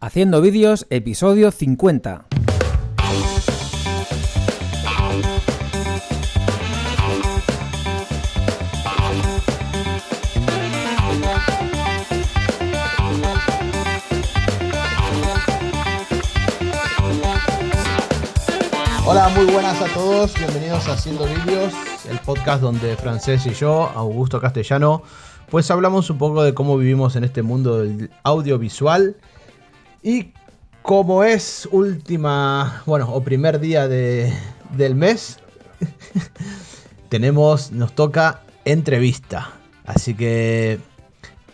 Haciendo Vídeos, episodio 50. Hola, muy buenas a todos, bienvenidos a Haciendo Vídeos, el podcast donde Francés y yo, Augusto Castellano, pues hablamos un poco de cómo vivimos en este mundo del audiovisual. Y como es primer día del mes, nos toca entrevista. Así que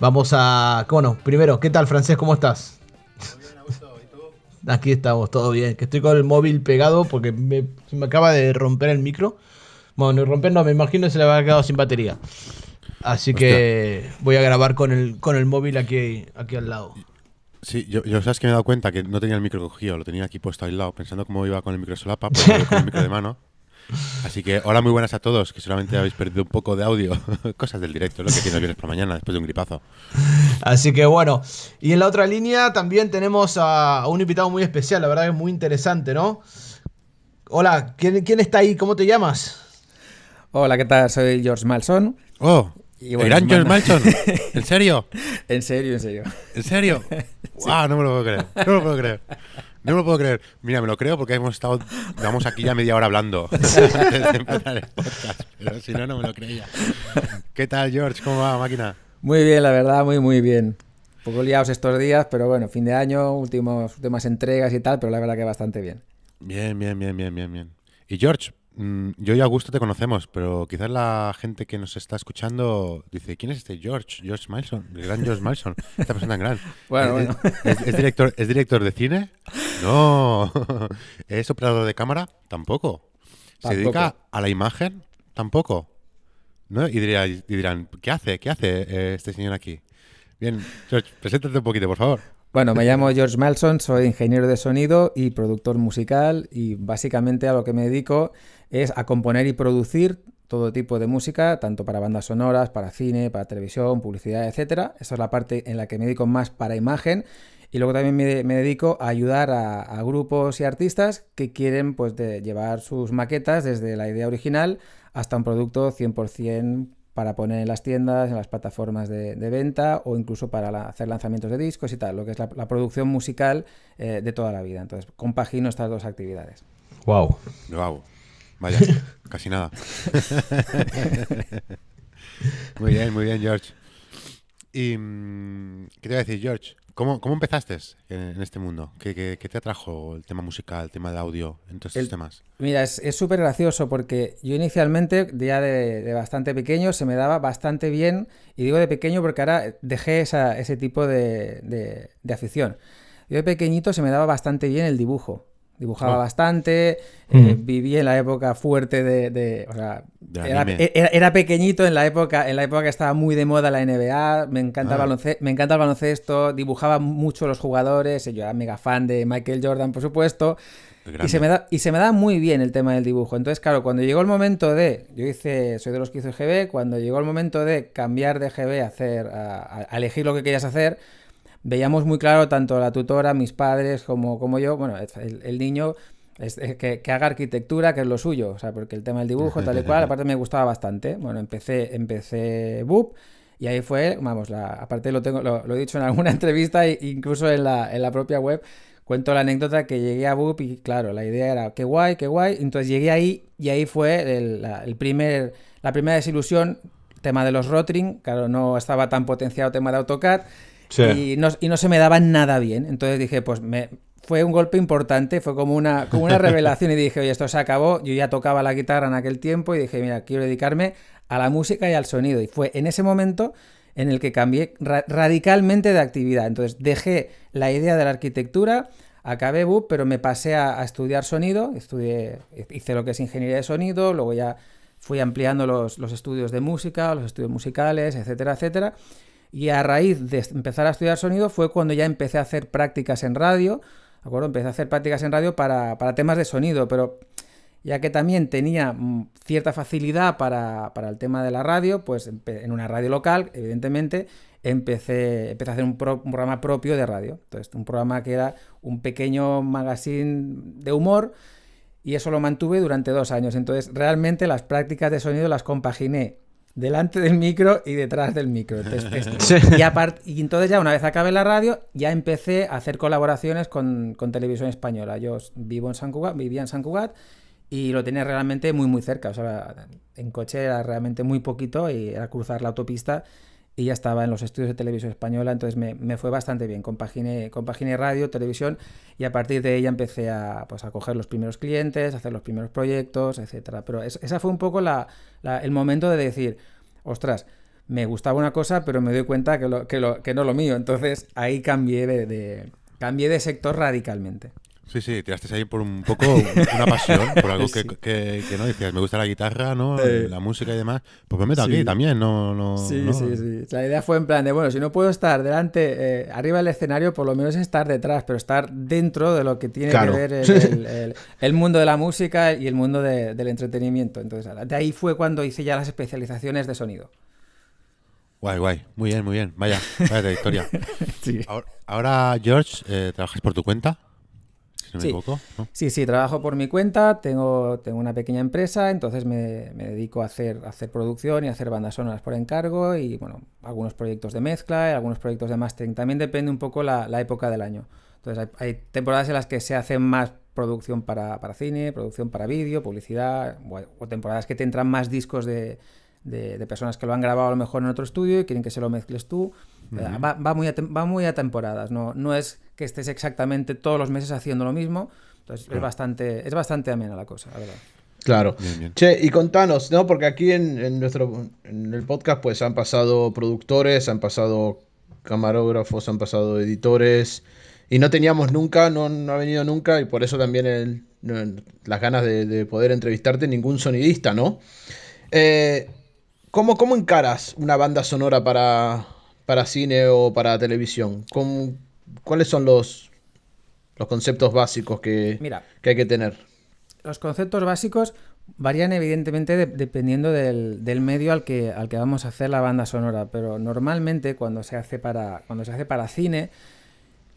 vamos a... primero, ¿qué tal, Francés? ¿Cómo estás? Bien, Augusto, ¿y tú? Aquí estamos, todo bien. Que estoy con el móvil pegado porque se me acaba de romper el micro. Bueno, me imagino que se le habrá quedado sin batería. Así que voy a grabar con el móvil aquí al lado. Sí, yo sabes que me he dado cuenta que no tenía el micro cogido, lo tenía aquí puesto al lado, pensando cómo iba con el micro solapa, pero voy con el micro de mano. Así que hola, muy buenas a todos, que solamente habéis perdido un poco de audio. Cosas del directo, lo que tienes viernes por la mañana, después de un gripazo. Así que bueno, y en la otra línea también tenemos a un invitado muy especial, la verdad que es muy interesante, ¿no? Hola, ¿quién está ahí? ¿Cómo te llamas? Hola, ¿qué tal? Soy George Malson. ¡Oh! ¿Eran George Malson? ¿En serio? En serio. ¿En serio? ¡Guau! No me lo puedo creer. Mira, me lo creo porque llevamos aquí ya media hora hablando antes de empezar el podcast, pero si no me lo creía. ¿Qué tal, George? ¿Cómo va, máquina? Muy bien, la verdad, muy bien. Un poco liados estos días, pero bueno, fin de año, últimas entregas y tal, pero la verdad que bastante bien. Bien. Y George, yo y Augusto te conocemos, pero quizás la gente que nos está escuchando dice, ¿quién es este George Malson? El gran George Malson, esta persona tan gran. Bueno. ¿Es director de cine? No. ¿Es operador de cámara? Tampoco. ¿Se dedica a la imagen? Tampoco. ¿No? Y dirán, ¿qué hace este señor aquí? Bien, George, preséntate un poquito, por favor. Bueno, me llamo George Malson, soy ingeniero de sonido y productor musical y básicamente a lo que me dedico es a componer y producir todo tipo de música, tanto para bandas sonoras, para cine, para televisión, publicidad, etcétera. Esa es la parte en la que me dedico más para imagen. Y luego también me dedico a ayudar a grupos y artistas que quieren pues llevar sus maquetas desde la idea original hasta un producto 100% para poner en las tiendas, en las plataformas de venta o incluso para hacer lanzamientos de discos y tal, lo que es la producción musical de toda la vida. Entonces, compagino estas dos actividades. Wow. Vaya, casi nada. Muy bien, George. ¿Y qué te voy a decir, George? ¿Cómo empezaste en este mundo? ¿Qué te atrajo el tema musical, el tema de audio, en todos estos temas? Mira, es súper gracioso porque yo inicialmente, ya de bastante pequeño, se me daba bastante bien, y digo de pequeño porque ahora dejé ese tipo de afición. Yo de pequeñito se me daba bastante bien el dibujo. Dibujaba bastante, viví en la época fuerte era pequeñito en la época que estaba muy de moda la NBA, me encanta el baloncesto, dibujaba mucho los jugadores, yo era mega fan de Michael Jordan, por supuesto, y se me da muy bien el tema del dibujo. Entonces, claro, cuando llegó el momento soy de los que hizo EGB, cuando llegó el momento de cambiar de EGB a elegir lo que querías hacer, veíamos muy claro, tanto la tutora, mis padres, como yo, bueno, el niño que haga arquitectura, que es lo suyo, o sea, porque el tema del dibujo, tal y cual, aparte me gustaba bastante. Bueno, empecé BUP y ahí fue, aparte lo he dicho en alguna entrevista e incluso en la propia web, cuento la anécdota que llegué a BUP y claro, la idea era qué guay, entonces llegué ahí y ahí fue la primera desilusión, tema de los rotring, claro, no estaba tan potenciado tema de AutoCAD. Sí. Y no se me daba nada bien. Entonces dije, fue un golpe importante, fue como una revelación y dije, oye, esto se acabó. Yo ya tocaba la guitarra en aquel tiempo y dije, mira, quiero dedicarme a la música y al sonido. Y fue en ese momento en el que cambié radicalmente de actividad. Entonces dejé la idea de la arquitectura, acabé BUP, pero me pasé a estudiar sonido, hice lo que es ingeniería de sonido, luego ya fui ampliando los estudios de música, los estudios musicales, etcétera, etcétera. Y a raíz de empezar a estudiar sonido fue cuando ya empecé a hacer prácticas en radio, ¿de acuerdo? Empecé a hacer prácticas en radio para temas de sonido, pero ya que también tenía cierta facilidad para el tema de la radio, pues en una radio local, evidentemente, empecé a hacer un programa propio de radio. Entonces, un programa que era un pequeño magazine de humor, y eso lo mantuve durante 2 años. Entonces, realmente las prácticas de sonido las compaginé delante del micro y detrás del micro. Entonces, y entonces ya una vez acabé la radio, ya empecé a hacer colaboraciones con Televisión Española. Yo vivía en Sant Cugat y lo tenía realmente muy, muy cerca. O sea, en coche era realmente muy poquito y era cruzar la autopista y ya estaba en los estudios de Televisión Española. Entonces me fue bastante bien. Compaginé radio, televisión, y a partir de ella empecé a coger los primeros clientes, a hacer los primeros proyectos, etcétera. Pero esa fue un poco el momento de decir, ostras, me gustaba una cosa, pero me doy cuenta que no es lo mío. Entonces ahí cambié de sector radicalmente. Sí, tiraste ahí por un poco una pasión, por algo Sí. que no decías, me gusta la guitarra, ¿no? La música y demás. Pues me meto aquí también, no. Sí. La idea fue en plan de, bueno, si no puedo estar delante, arriba del escenario, por lo menos estar detrás, pero estar dentro de lo que tiene que ver el mundo de la música y el mundo del entretenimiento. Entonces, de ahí fue cuando hice ya las especializaciones de sonido. Guay. Muy bien. Vaya trayectoria. Sí. Ahora, George, ¿trabajas por tu cuenta? Si no me equivoco, ¿no? Sí, trabajo por mi cuenta, tengo una pequeña empresa, entonces me dedico a hacer producción y a hacer bandas sonoras por encargo y, bueno, algunos proyectos de mezcla y algunos proyectos de mastering. También depende un poco la época del año. Entonces hay temporadas en las que se hace más producción para cine, producción para vídeo, publicidad, o temporadas que te entran más discos de personas que lo han grabado a lo mejor en otro estudio y quieren que se lo mezcles tú. Va muy a temporadas, no es que estés exactamente todos los meses haciendo lo mismo. Entonces es bastante amena la cosa, la verdad. Claro. Bien. Che, y contanos, ¿no? Porque aquí en el podcast pues han pasado productores, han pasado camarógrafos, han pasado editores y no teníamos nunca, no ha venido nunca, y por eso también las ganas de poder entrevistarte, ningún sonidista, ¿no? ¿Cómo encaras una banda sonora para cine o para televisión? ¿Cuáles son los conceptos básicos que hay que tener? Los conceptos básicos varían evidentemente dependiendo del medio al que vamos a hacer la banda sonora, pero normalmente cuando se hace para cine,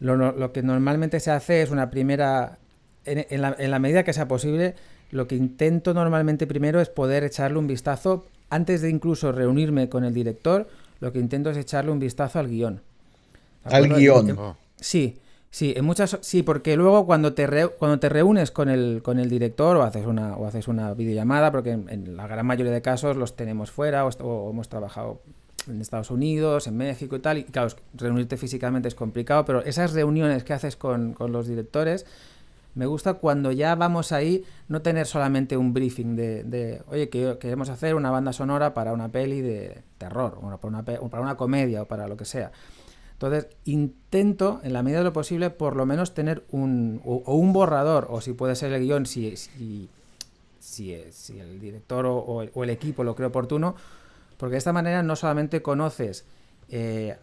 lo que normalmente se hace es una primera, en la medida que sea posible, lo que intento normalmente primero es poder echarle un vistazo, antes de incluso reunirme con el director, lo que intento es echarle un vistazo al guión. ¿Al guión? Sí, porque luego cuando te reúnes con el director o haces una videollamada, porque en la gran mayoría de casos los tenemos fuera o hemos trabajado en Estados Unidos, en México y tal, y claro, reunirte físicamente es complicado, pero esas reuniones que haces con los directores, me gusta cuando ya vamos ahí, no tener solamente un briefing de oye, que queremos hacer una banda sonora para una peli de terror, o para una comedia o para lo que sea. Entonces, intento, en la medida de lo posible, por lo menos tener un borrador, o si puede ser el guión, si el director o el equipo lo cree oportuno, porque de esta manera no solamente conoces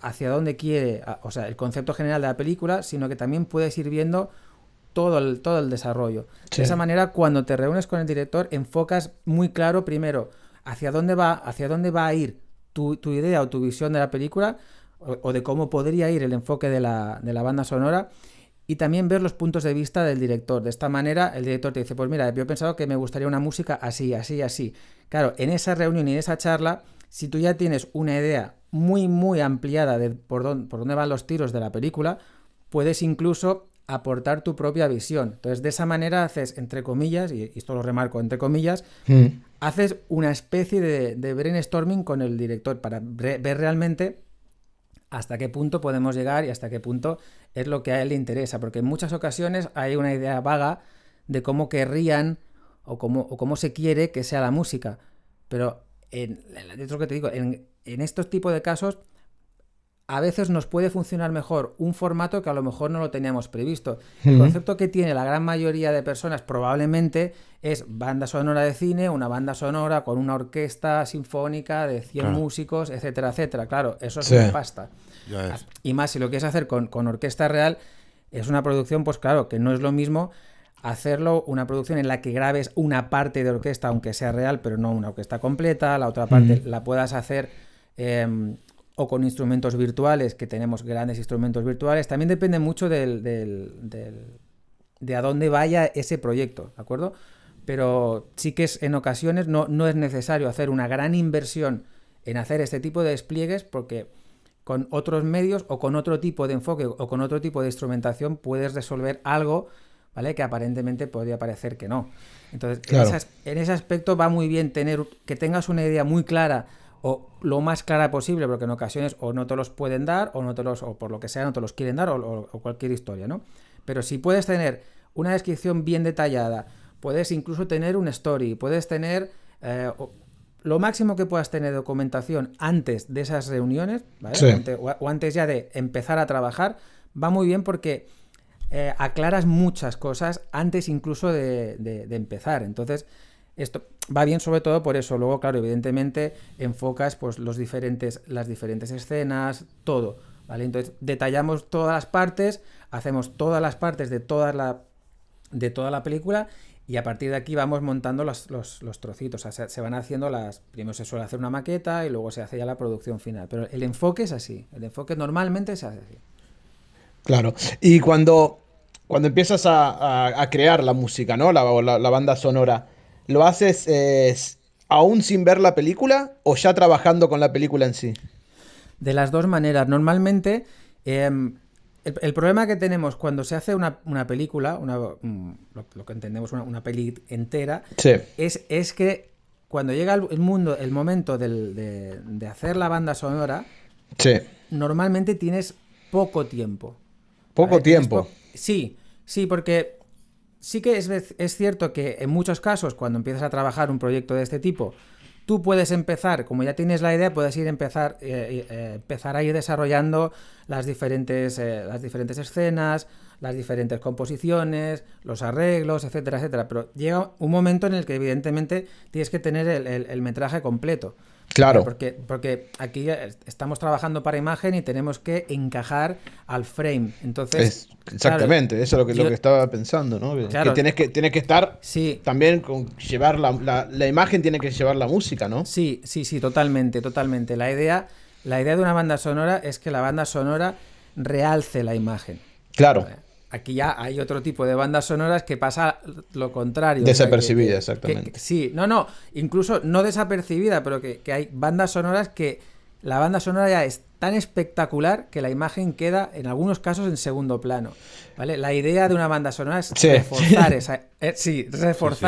hacia dónde quiere, o sea, el concepto general de la película, sino que también puedes ir viendo todo el desarrollo. Sí. De esa manera, cuando te reúnes con el director, enfocas muy claro, primero, hacia dónde va a ir tu idea o tu visión de la película, o de cómo podría ir el enfoque de la banda sonora, y también ver los puntos de vista del director. De esta manera, el director te dice, pues mira, yo he pensado que me gustaría una música así. Claro, en esa reunión y en esa charla, si tú ya tienes una idea muy, muy ampliada de por dónde van los tiros de la película, puedes incluso aportar tu propia visión. Entonces, de esa manera haces, entre comillas, y esto lo remarco, entre comillas, haces una especie de brainstorming con el director para ver realmente hasta qué punto podemos llegar y hasta qué punto es lo que a él le interesa, porque en muchas ocasiones hay una idea vaga de cómo querrían o cómo se quiere que sea la música, pero en estos tipos de casos a veces nos puede funcionar mejor un formato que a lo mejor no lo teníamos previsto. El concepto que tiene la gran mayoría de personas probablemente es banda sonora de cine, una banda sonora con una orquesta sinfónica de 100 músicos, etcétera, etcétera. Claro, eso es una pasta. Y más si lo quieres hacer con orquesta real, es una producción, pues claro, que no es lo mismo hacerlo una producción en la que grabes una parte de orquesta, aunque sea real, pero no una orquesta completa, la otra parte la puedas hacer o con instrumentos virtuales, que tenemos grandes instrumentos virtuales. También depende mucho de a dónde vaya ese proyecto, ¿de acuerdo? Pero sí que en ocasiones no es necesario hacer una gran inversión en hacer este tipo de despliegues, porque con otros medios o con otro tipo de enfoque o con otro tipo de instrumentación puedes resolver algo, ¿vale?, que aparentemente podría parecer que no. Entonces, claro, en ese aspecto va muy bien que tengas una idea muy clara o lo más clara posible, porque en ocasiones o no te los pueden dar o por lo que sea no te los quieren dar o cualquier historia, ¿no? Pero si puedes tener una descripción bien detallada, puedes incluso tener un story, puedes tener lo máximo que puedas tener de documentación antes de esas reuniones, ¿vale? sí. O antes ya de empezar a trabajar, va muy bien porque aclaras muchas cosas antes incluso de empezar. Entonces, esto va bien sobre todo por eso. Luego, claro, evidentemente enfocas pues las diferentes escenas, todo, ¿vale? Entonces, detallamos todas las partes, hacemos todas las partes de toda la película, y a partir de aquí vamos montando los trocitos. O sea, se van haciendo primero se suele hacer una maqueta y luego se hace ya la producción final. Pero el enfoque es así. El enfoque normalmente se hace así. Claro. Y cuando empiezas a crear la música, ¿no? La banda sonora, ¿lo haces aún sin ver la película o ya trabajando con la película en sí? De las dos maneras. Normalmente, el problema que tenemos cuando se hace una película, lo que entendemos una peli entera, Sí, es que cuando llega el momento de hacer la banda sonora, sí. normalmente tienes poco tiempo. Poco ¿Vale? tiempo. Sí, porque sí que es cierto que en muchos casos, cuando empiezas a trabajar un proyecto de este tipo, tú puedes empezar, como ya tienes la idea, puedes empezar a ir desarrollando las diferentes escenas, las diferentes composiciones, los arreglos, etcétera, etcétera. Pero llega un momento en el que evidentemente tienes que tener el metraje completo. Claro. Porque aquí estamos trabajando para imagen y tenemos que encajar al frame. Entonces, Exactamente, claro, eso es lo que estaba pensando, ¿no? Claro, que tienes que estar sí, también con llevar la imagen, tiene que llevar la música, ¿no? sí, totalmente. La idea de una banda sonora es que la banda sonora realce la imagen. Claro. ¿Vale? Aquí ya hay otro tipo de bandas sonoras que pasa lo contrario. Desapercibida, O sea, exactamente. Sí, incluso no desapercibida, pero que hay bandas sonoras que la banda sonora ya es tan espectacular que la imagen queda, en algunos casos, en segundo plano. ¿Vale? La idea de una banda sonora es reforzar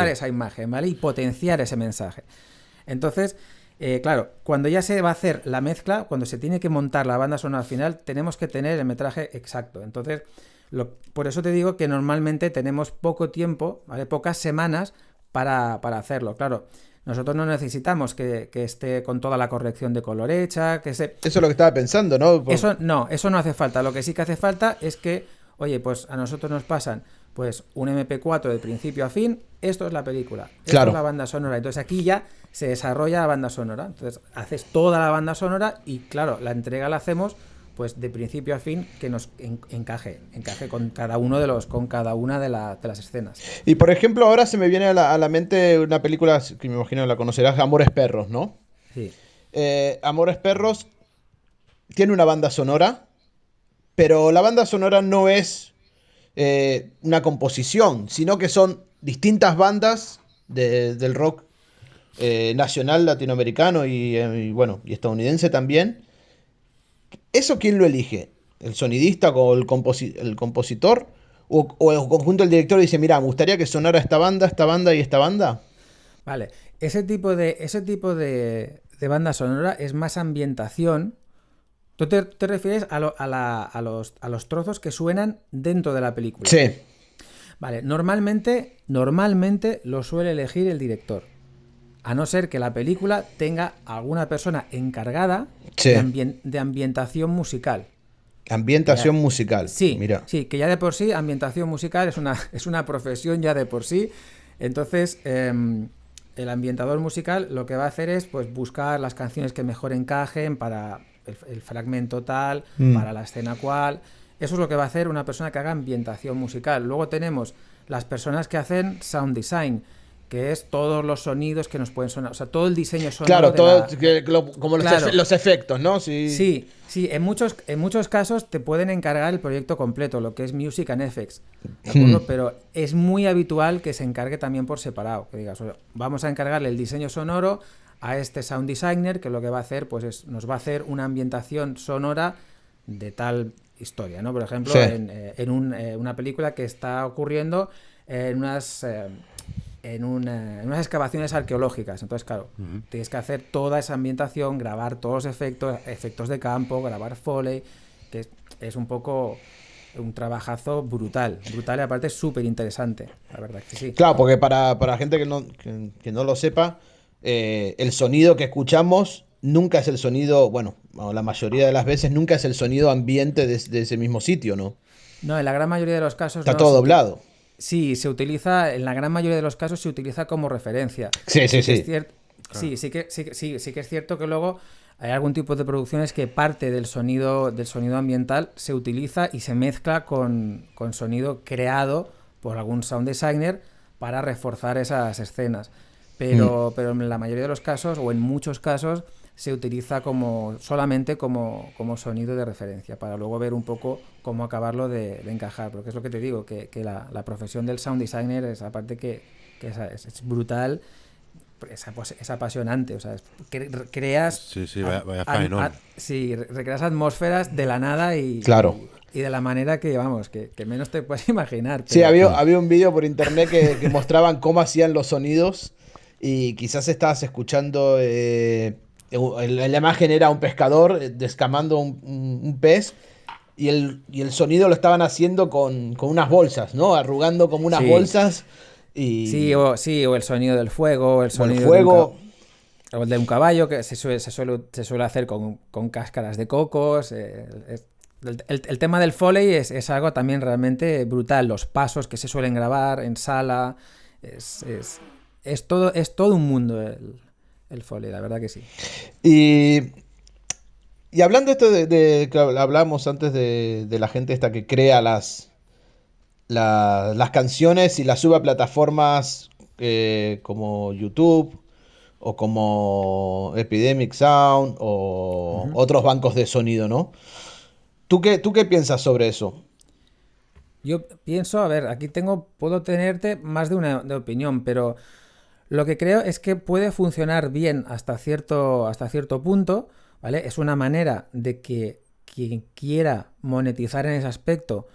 esa imagen, ¿vale? Y potenciar ese mensaje. Entonces, claro, cuando ya se va a hacer la mezcla, cuando se tiene que montar la banda sonora al final, tenemos que tener el metraje exacto. Entonces, por eso te digo que normalmente tenemos poco tiempo, ¿vale? Pocas semanas para hacerlo. Claro, nosotros no necesitamos que esté con toda la corrección de color hecha, Eso es lo que estaba pensando, ¿no? Eso no hace falta. Lo que sí que hace falta es que, oye, pues a nosotros nos pasan pues un MP4 de principio a fin, esto es la película, esto es la banda sonora. Entonces aquí ya se desarrolla la banda sonora. Entonces haces toda la banda sonora y, claro, la entrega la hacemos pues de principio a fin, que nos encaje con cada una de las escenas. Y por ejemplo, ahora se me viene a la mente una película que me imagino la conocerás, Amores Perros, ¿no? Sí. Amores Perros tiene una banda sonora, pero la banda sonora no es una composición, sino que son distintas bandas del rock nacional latinoamericano y bueno, y estadounidense también. ¿Eso quién lo elige? ¿El sonidista o el compositor? ¿O el conjunto del director dice, mira, me gustaría que sonara esta banda y esta banda? Vale, ese tipo de banda sonora es más ambientación. Tú te refieres a los trozos que suenan dentro de la película. Sí. Vale, normalmente lo suele elegir el director. A no ser que la película tenga alguna persona encargada de ambientación musical. Ambientación musical. Sí, mira. sí, que ya de por sí ambientación musical es una profesión ya de por sí. Entonces, el ambientador musical lo que va a hacer es pues buscar las canciones que mejor encajen para el fragmento tal, para la escena cual. Eso es lo que va a hacer una persona que haga ambientación musical. Luego tenemos las personas que hacen sound design, que es todos los sonidos que nos pueden sonar, o sea, todo el diseño sonoro. Claro, de todo, la... como Claro. los efectos, ¿no? Sí. Sí, en muchos casos te pueden encargar el proyecto completo, lo que es Music and Effects, ¿de acuerdo? Pero es muy habitual que se encargue también por separado, que digas, vamos a encargarle el diseño sonoro a este sound designer, que lo que va a hacer, pues nos va a hacer una ambientación sonora de tal historia, ¿no? Por ejemplo, Sí. en una película que está ocurriendo en unas excavaciones arqueológicas. Entonces, claro, tienes que hacer toda esa ambientación, grabar todos los efectos de campo, grabar Foley, que es un poco un trabajazo brutal y aparte súper interesante, la verdad que sí. Claro, porque para gente que no lo sepa, el sonido que escuchamos nunca es el sonido, bueno, la mayoría de las veces nunca es el sonido ambiente de ese mismo sitio, ¿no? No, en la gran mayoría de los casos Está no. todo doblado. Sí, se utiliza, en la gran mayoría de los casos se utiliza como referencia. Sí. Sí que es cierto que luego hay algún tipo de producciones que parte del sonido ambiental se utiliza y se mezcla con sonido creado por algún sound designer para reforzar esas escenas. Pero en la mayoría de los casos, o en muchos casos, se utiliza solamente como sonido de referencia, para luego ver un poco cómo acabarlo de encajar. Porque es lo que te digo, que la profesión del sound designer es, aparte que es brutal, es apasionante. O sea, creas... Sí, vaya faenón. Sí, recreas atmósferas de la nada y... Claro. Y de la manera que, vamos, que menos te puedes imaginar. Sí, había un vídeo por internet que mostraban cómo hacían los sonidos y quizás estabas escuchando... la imagen era un pescador descamando un pez y el sonido lo estaban haciendo con unas bolsas, ¿no? Arrugando como unas bolsas. Y... Sí, o el sonido del fuego, o el sonido o el de un caballo, que se suele hacer con cáscaras de cocos. El tema del Foley es algo también realmente brutal. Los pasos que se suelen grabar en sala, es todo un mundo el Foley, la verdad que sí. Y hablando esto de que hablamos antes de la gente esta que crea las canciones y las sube a plataformas como YouTube o como Epidemic Sound o otros bancos de sonido, ¿no? ¿Tú qué piensas sobre eso? Yo pienso, a ver, aquí puedo tenerte más de una opinión, pero lo que creo es que puede funcionar bien hasta cierto punto, ¿vale? Es una manera de que quien quiera monetizar en ese aspecto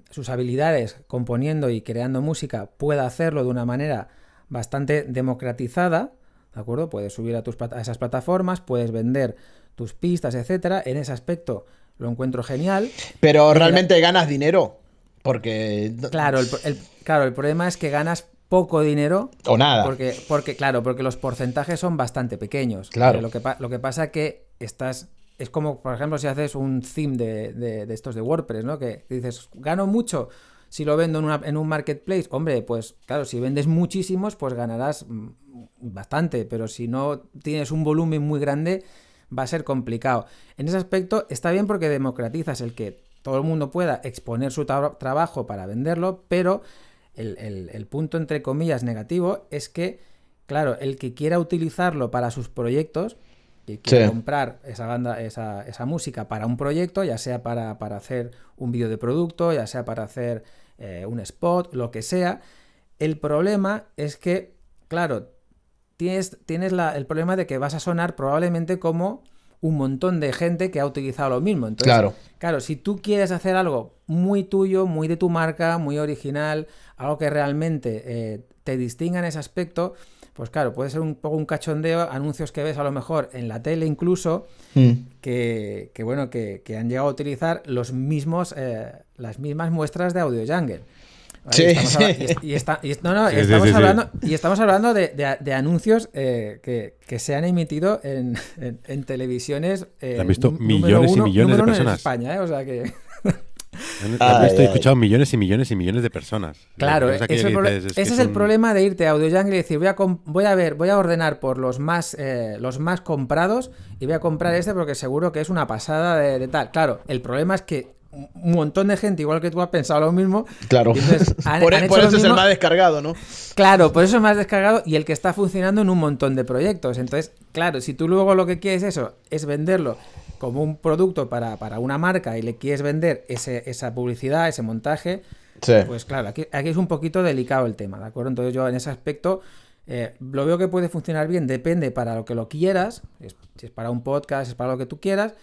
sus habilidades componiendo y creando música pueda hacerlo de una manera bastante democratizada, ¿de acuerdo? Puedes subir a esas plataformas, puedes vender tus pistas, etcétera. En ese aspecto lo encuentro genial. Pero realmente ganas dinero, porque... Claro, el problema es que ganas poco dinero o nada, porque los porcentajes son bastante pequeños. Claro. Lo que pasa que es como, por ejemplo, si haces un theme de estos de WordPress, ¿no? Que dices, gano mucho si lo vendo en un marketplace. Hombre, pues claro, si vendes muchísimos, pues ganarás bastante, pero si no tienes un volumen muy grande, va a ser complicado. En ese aspecto está bien porque democratizas el que todo el mundo pueda exponer su trabajo para venderlo, pero el punto, entre comillas, negativo es que, claro, el que quiera utilizarlo para sus proyectos, que quiera comprar esa música para un proyecto, ya sea para hacer un vídeo de producto, ya sea para hacer un spot, lo que sea, el problema es que, claro, tienes el problema de que vas a sonar probablemente como un montón de gente que ha utilizado lo mismo. Entonces, claro, si tú quieres hacer algo muy tuyo, muy de tu marca, muy original, algo que realmente te distinga en ese aspecto, pues claro, puede ser un poco un cachondeo, anuncios que ves a lo mejor en la tele incluso, que han llegado a utilizar las mismas muestras de Audio Jungle. Estamos hablando de anuncios que se han emitido en televisiones. Han visto millones y millones de personas. En España, o sea que. Han visto y escuchado millones y millones y millones de personas. Claro, ese es el problema de irte a Audio Jungle y decir, voy a ordenar por los más comprados y voy a comprar este porque seguro que es una pasada de tal. Claro, el problema es que un montón de gente, igual que tú, ha pensado lo mismo. Claro. Entonces, por eso es el más descargado, ¿no? Claro, por eso es más descargado y el que está funcionando en un montón de proyectos. Entonces, claro, si tú luego lo que quieres es venderlo como un producto para una marca y le quieres vender esa publicidad, ese montaje, sí. Pues claro, aquí es un poquito delicado el tema, ¿de acuerdo? Entonces yo en ese aspecto lo veo que puede funcionar bien, depende para lo que lo quieras, si es para un podcast, es para lo que tú quieras,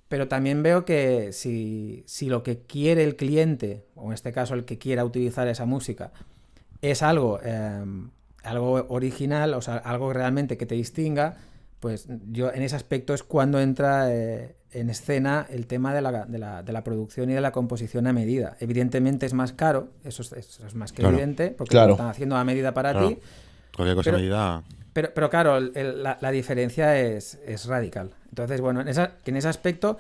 pero también veo que si lo que quiere el cliente, o en este caso el que quiera utilizar esa música, es algo original, o sea, algo realmente que te distinga, pues yo en ese aspecto es cuando entra en escena el tema de la producción y de la composición a medida. Evidentemente es más caro, eso es más que evidente, porque lo están haciendo a medida para ti. Cualquier cosa a medida. Pero claro, la diferencia es radical. Entonces, bueno, en ese aspecto,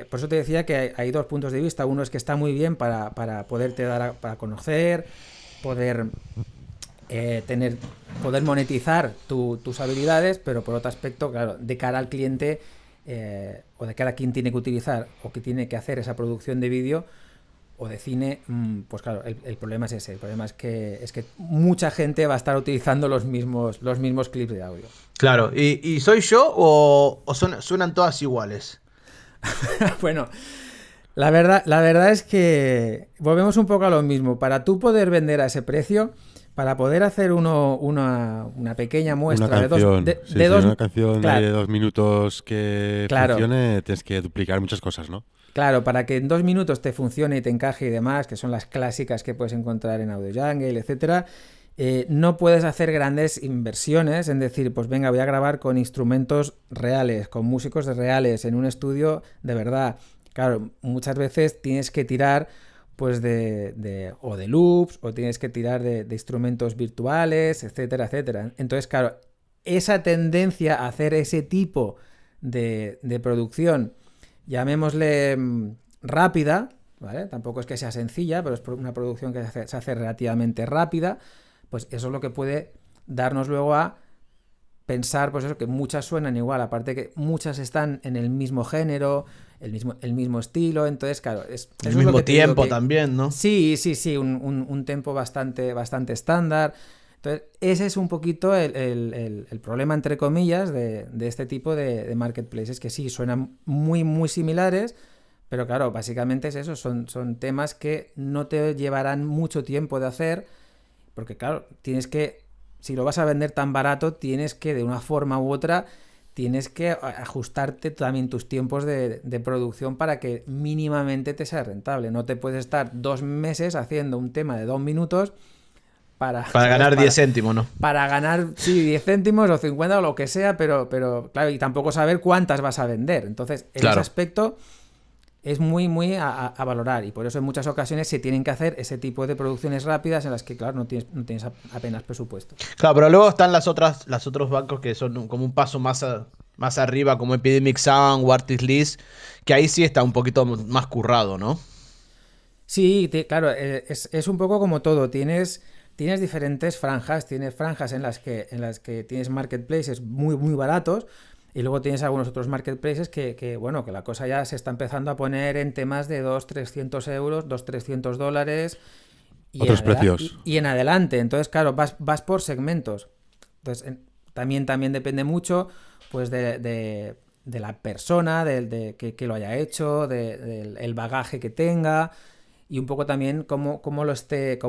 por eso te decía que hay dos puntos de vista. Uno es que está muy bien para poderte dar para conocer, poder poder monetizar tus habilidades, pero por otro aspecto, claro, de cara al cliente o de cara a quien tiene que utilizar o que tiene que hacer esa producción de vídeo o de cine, pues claro, el problema es ese. El problema es que mucha gente va a estar utilizando los mismos clips de audio. Claro, ¿y soy yo o suenan todas iguales? Bueno, la verdad es que volvemos un poco a lo mismo. Para tú poder vender a ese precio, para poder hacer una pequeña muestra de 2 una canción claro, de 2 minutos que funcione, tienes que duplicar muchas cosas, ¿no? Claro, para que en 2 minutos te funcione y te encaje y demás, que son las clásicas que puedes encontrar en Audio Jungle, etcétera, no puedes hacer grandes inversiones en decir, pues venga, voy a grabar con instrumentos reales, con músicos reales, en un estudio de verdad. Claro, muchas veces tienes que tirar pues de loops, o tienes que tirar de instrumentos virtuales, etcétera, etcétera. Entonces, claro, esa tendencia a hacer ese tipo de producción, llamémosle rápida, ¿vale? Tampoco es que sea sencilla, pero es una producción que se hace relativamente rápida, pues eso es lo que puede darnos luego a pensar, pues eso, que muchas suenan igual, aparte que muchas están en el mismo género, el mismo estilo, entonces claro, el mismo tiempo también, ¿no? Sí, un tempo bastante estándar. Entonces, ese es un poquito el problema, entre comillas, de este tipo de marketplaces, que sí, suenan muy, muy similares, pero claro, básicamente es eso, son temas que no te llevarán mucho tiempo de hacer, porque claro, si lo vas a vender tan barato, tienes que, de una forma u otra, tienes que ajustarte también tus tiempos de producción para que mínimamente te sea rentable. No te puedes estar 2 meses haciendo un tema de 2 minutos para ganar 10 céntimos, ¿no? Para ganar, sí, 10 céntimos o 50 o lo que sea, pero claro, y tampoco saber cuántas vas a vender. Entonces, en ese aspecto es muy, muy a valorar, y por eso en muchas ocasiones se tienen que hacer ese tipo de producciones rápidas en las que, claro, no tienes apenas presupuesto. Claro, pero luego están los otros bancos que son como un paso más arriba, como Epidemic Sound o Artist List, que ahí sí está un poquito más currado, ¿no? Sí, claro, es un poco como todo. Tienes diferentes franjas, tienes franjas en las que tienes marketplaces muy, muy baratos, y luego tienes algunos otros marketplaces que la cosa ya se está empezando a poner en temas de 200-300 euros, $200-300 otros precios. Y en adelante. Entonces, claro, vas por segmentos. Entonces, también depende mucho pues de la persona, de que lo haya hecho, del bagaje que tenga, y un poco también cómo esté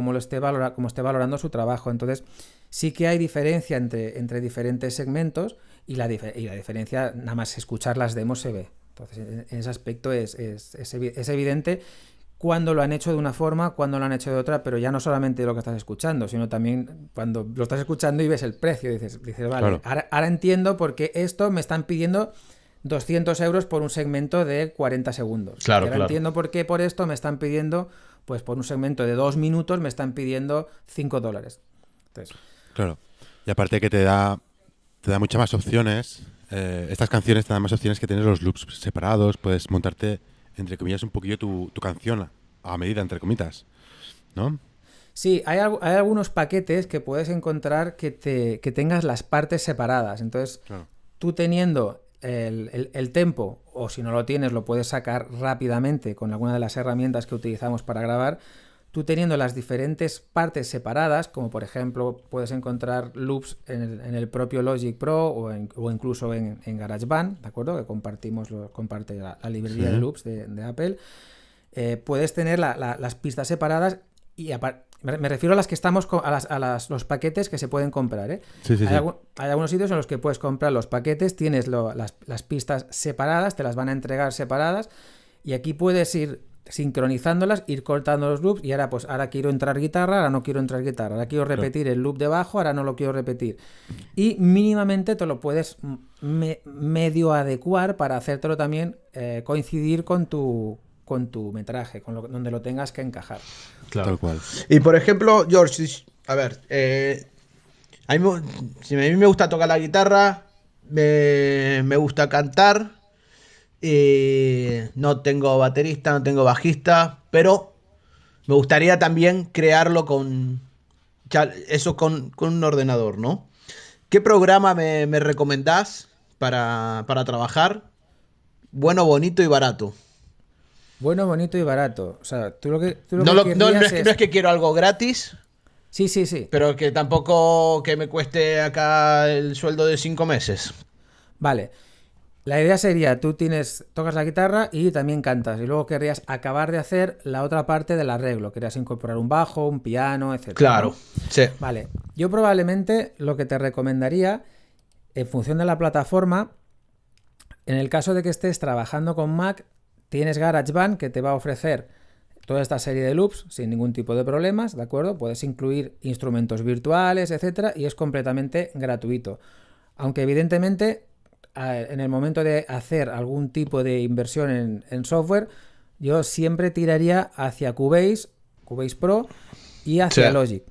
valorando su trabajo. Entonces, sí que hay diferencia entre diferentes segmentos, y la diferencia, nada más escuchar las demos se ve. Entonces, en ese aspecto es evidente cuando lo han hecho de una forma, cuando lo han hecho de otra, pero ya no solamente lo que estás escuchando, sino también cuando lo estás escuchando y ves el precio, dices vale, claro. ahora entiendo por qué esto me están pidiendo 200 euros por un segmento de 40 segundos. Claro, ahora entiendo por qué por esto me están pidiendo, pues por un segmento de 2 minutos me están pidiendo $5. Entonces, claro. Y aparte que te da muchas más opciones. Estas canciones te dan más opciones que tener los loops separados. Puedes montarte, entre comillas, un poquillo tu canción a medida, entre comitas, ¿no? Sí, hay algunos paquetes que puedes encontrar que tengas las partes separadas. Entonces, claro, tú teniendo el tempo, o si no lo tienes, lo puedes sacar rápidamente con alguna de las herramientas que utilizamos para grabar. Tú teniendo las diferentes partes separadas, como por ejemplo puedes encontrar loops en el propio Logic Pro o incluso en GarageBand, ¿de acuerdo? Que comparte la librería de loops de Apple. Puedes tener las pistas separadas y me refiero a las que estamos los paquetes que se pueden comprar, ¿eh? Hay algunos sitios en los que puedes comprar los paquetes, tienes las pistas separadas, te las van a entregar separadas y aquí puedes ir sincronizándolas, ir cortando los loops y ahora quiero entrar guitarra, ahora no quiero entrar guitarra, ahora quiero repetir el loop de bajo, ahora no lo quiero repetir. Y mínimamente te lo puedes medio adecuar para hacértelo también coincidir con tu metraje, donde lo tengas que encajar. Claro. Tal cual. Y por ejemplo, George, a ver, a mí me gusta tocar la guitarra, me gusta cantar. No tengo baterista, no tengo bajista, pero me gustaría también crearlo con un ordenador, ¿no? ¿Qué programa me recomendás para trabajar? Bueno, bonito y barato. Bueno, bonito y barato. O sea, no es que quiero algo gratis. Sí. Pero que tampoco que me cueste acá el sueldo de 5 meses. Vale. La idea sería, tocas la guitarra y también cantas, y luego querrías acabar de hacer la otra parte del arreglo, querías incorporar un bajo, un piano, etc. Claro, sí. Vale, yo probablemente lo que te recomendaría, en función de la plataforma, en el caso de que estés trabajando con Mac, tienes GarageBand que te va a ofrecer toda esta serie de loops sin ningún tipo de problemas, ¿de acuerdo? Puedes incluir instrumentos virtuales, etcétera, y es completamente gratuito. Aunque evidentemente en el momento de hacer algún tipo de inversión en software, yo siempre tiraría hacia Cubase Pro y hacia Logic.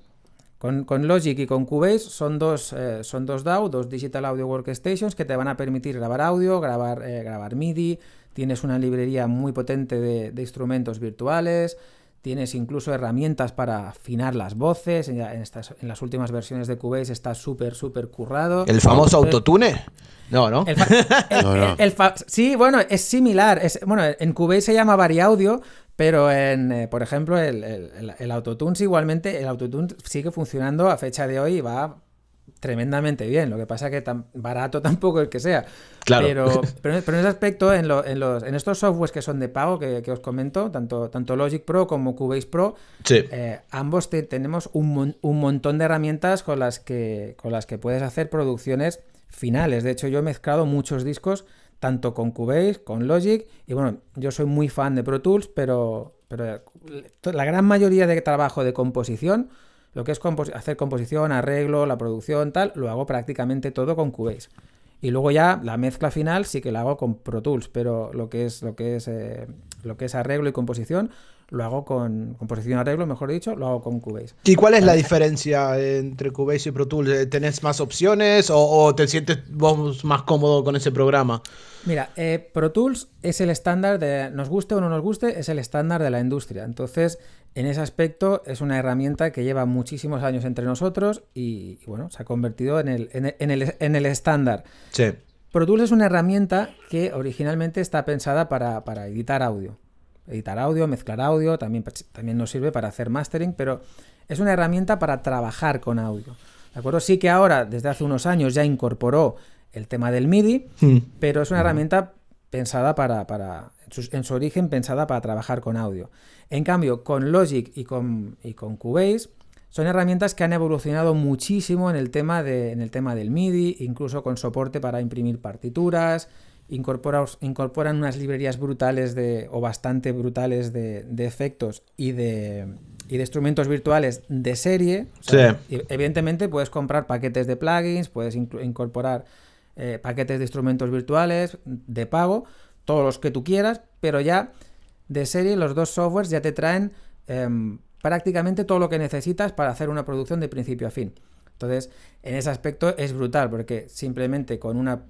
Con Logic y con Cubase son dos DAW, dos Digital Audio Workstations, que te van a permitir grabar audio, grabar MIDI. Tienes una librería muy potente de instrumentos virtuales. Tienes incluso herramientas para afinar las voces. En las últimas versiones de Cubase está súper currado. ¿El famoso autotune? No. Sí, bueno, es similar. En Cubase se llama Variaudio, pero por ejemplo, el Autotune igualmente, el Autotune sigue funcionando a fecha de hoy y va tremendamente bien. Lo que pasa es que tan barato tampoco es que sea. Claro. Pero en ese aspecto, en estos softwares que son de pago, que os comento, tanto Logic Pro como Cubase Pro, sí. Ambos tenemos un montón de herramientas con las que puedes hacer producciones finales. De hecho, yo he mezclado muchos discos, tanto con Cubase, con Logic, y bueno, yo soy muy fan de Pro Tools, pero la gran mayoría de trabajo de composición, lo que es hacer composición, arreglo, la producción, tal, lo hago prácticamente todo con Cubase. Y luego ya la mezcla final sí que la hago con Pro Tools, pero lo que es arreglo y composición lo hago con composición y arreglo, mejor dicho, lo hago con Cubase. ¿Y cuál es la diferencia entre Cubase y Pro Tools? ¿Tenés más opciones o te sientes vos más cómodo con ese programa? Mira, Pro Tools es el estándar nos guste o no nos guste, es el estándar de la industria. Entonces, en ese aspecto es una herramienta que lleva muchísimos años entre nosotros y bueno, se ha convertido en el estándar. Sí. Pro Tools es una herramienta que originalmente está pensada para editar audio. Mezclar audio, también nos sirve para hacer mastering, pero es una herramienta para trabajar con audio. ¿De acuerdo? Sí que ahora, desde hace unos años, ya incorporó el tema del MIDI, pero es una herramienta pensada en su origen pensada para trabajar con audio. En cambio, con Logic y con Cubase son herramientas que han evolucionado muchísimo en el tema del MIDI, incluso con soporte para imprimir partituras. Incorporan unas librerías brutales o bastante brutales de efectos y de instrumentos virtuales de serie. O sea, sí. Evidentemente puedes comprar paquetes de plugins, puedes incorporar paquetes de instrumentos virtuales de pago, todos los que tú quieras, pero ya de serie los dos softwares ya te traen prácticamente todo lo que necesitas para hacer una producción de principio a fin. Entonces, en ese aspecto es brutal, porque simplemente con una,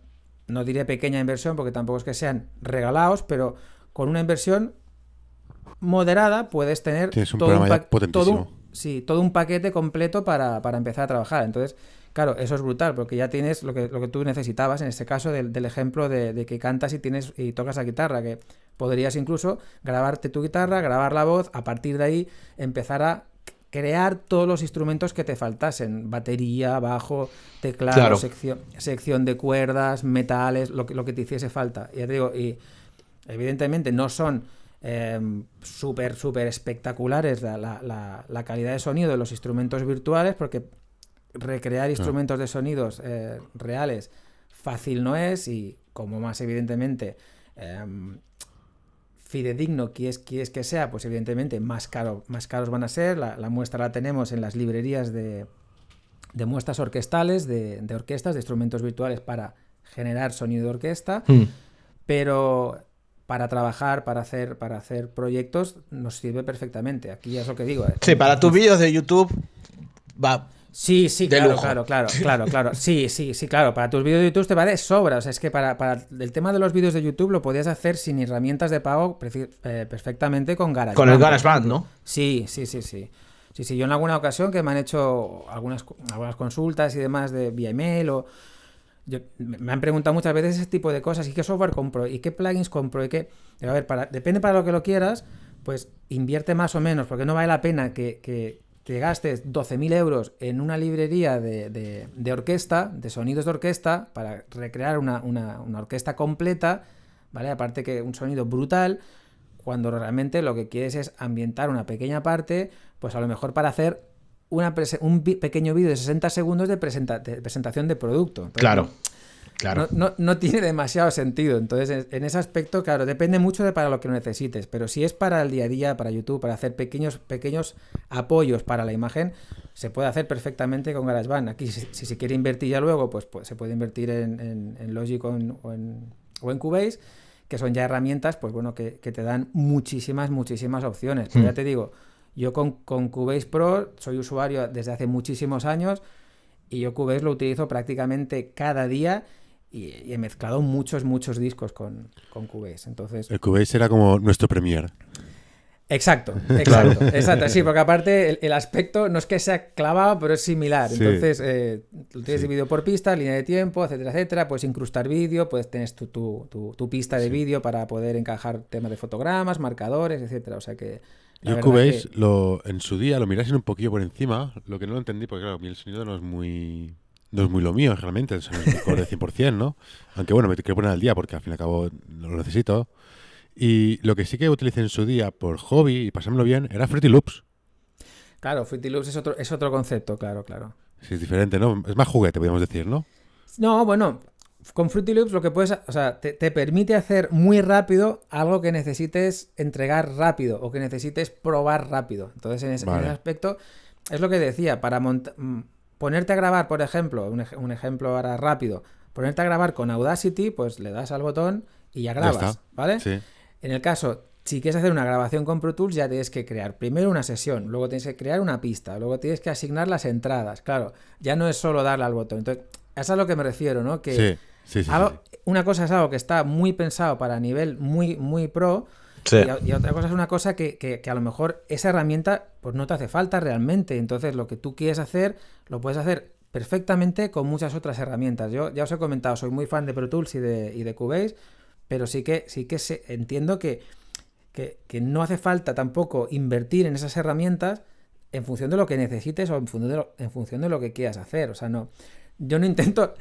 no diré pequeña inversión, porque tampoco es que sean regalados, pero con una inversión moderada puedes tener todo un paquete completo para empezar a trabajar. Entonces, claro, eso es brutal, porque ya tienes lo que tú necesitabas, en este caso del ejemplo de que cantas y tocas la guitarra, que podrías incluso grabarte tu guitarra, grabar la voz, a partir de ahí empezar a crear todos los instrumentos que te faltasen, batería, bajo, teclado, Claro. sección de cuerdas, metales, lo que te hiciese falta. Ya te digo, y evidentemente no son súper espectaculares la calidad de sonido de los instrumentos virtuales, porque recrear instrumentos de sonidos reales fácil no es, y como más evidentemente fidedigno quieres que sea, pues evidentemente más caros van a ser. La muestra la tenemos en las librerías de muestras orquestales, de orquestas, de instrumentos virtuales para generar sonido de orquesta, pero para trabajar, para hacer proyectos, nos sirve perfectamente. Aquí ya es lo que digo. Sí, para tus vídeos de YouTube va. Sí, de lujo. claro. Sí, claro. Para tus vídeos de YouTube te va de sobra. O sea, es que para el tema de los vídeos de YouTube lo podías hacer sin herramientas de pago perfectamente con GarageBand. Con el GarageBand, ¿no? Sí. Yo en alguna ocasión que me han hecho algunas consultas y demás vía email me han preguntado muchas veces ese tipo de cosas. ¿Y qué software compro? ¿Y qué plugins compro? ¿Y qué? A ver, depende para lo que lo quieras, pues invierte más o menos, porque no vale la pena que te gastes 12.000 euros en una librería de orquesta, de sonidos de orquesta, para recrear una orquesta completa, ¿vale? Aparte que un sonido brutal, cuando realmente lo que quieres es ambientar una pequeña parte, pues a lo mejor para hacer un pequeño vídeo de 60 segundos de presentación de producto. Entonces, Claro. No tiene demasiado sentido. Entonces, en ese aspecto, claro, depende mucho de para lo que lo necesites. Pero si es para el día a día, para YouTube, para hacer pequeños apoyos para la imagen, se puede hacer perfectamente con GarageBand. Aquí, si se quiere invertir ya luego, pues se puede invertir en Logic o en Cubase, que son ya herramientas, pues bueno, que te dan muchísimas opciones. Pero ya te digo, yo con Cubase Pro soy usuario desde hace muchísimos años, y yo Cubase lo utilizo prácticamente cada día, y he mezclado muchos discos con Cubase. Entonces, El Cubase era como nuestro Premiere. Exacto. Sí, porque aparte el aspecto no es que sea clavado, pero es similar. Sí. Entonces, tú tienes dividido por pistas, línea de tiempo, etcétera. Puedes incrustar vídeo, puedes tener tu pista de vídeo para poder encajar temas de fotogramas, marcadores, etcétera. O sea que Yo Cubase en su día lo mirase un poquillo por encima, lo que no lo entendí, porque claro, a mí el sonido no es muy lo mío realmente, el sonido es mi core 100%, ¿no? Aunque bueno, me quiero poner al día porque al fin y al cabo lo necesito. Y lo que sí que utilicé en su día por hobby y pasármelo bien era Fruity Loops. Claro, Fruity Loops es otro concepto, claro. Sí, es diferente, ¿no? Es más juguete, podríamos decir, ¿no? No, bueno, con Fruity Loops lo que puedes, o sea, te permite hacer muy rápido algo que necesites entregar rápido o que necesites probar rápido. Entonces, en ese aspecto, es lo que decía, para ponerte a grabar, por ejemplo, un ejemplo ahora rápido, ponerte a grabar con Audacity, pues le das al botón y ya grabas, ya está. ¿vale? Sí. En el caso, si quieres hacer una grabación con Pro Tools, ya tienes que crear primero una sesión, luego tienes que crear una pista, luego tienes que asignar las entradas. Claro, ya no es solo darle al botón. Entonces, eso es a lo que me refiero, ¿no? Que sí. Una cosa es algo que está muy pensado para nivel muy pro, Sí. y otra cosa es una cosa que a lo mejor esa herramienta pues no te hace falta realmente. Entonces, lo que tú quieres hacer, lo puedes hacer perfectamente con muchas otras herramientas. Yo ya os he comentado, soy muy fan de Pro Tools y de Cubase, pero sí que entiendo que no hace falta tampoco invertir en esas herramientas en función de lo que necesites o en función de lo que quieras hacer. O sea, no, yo no intento...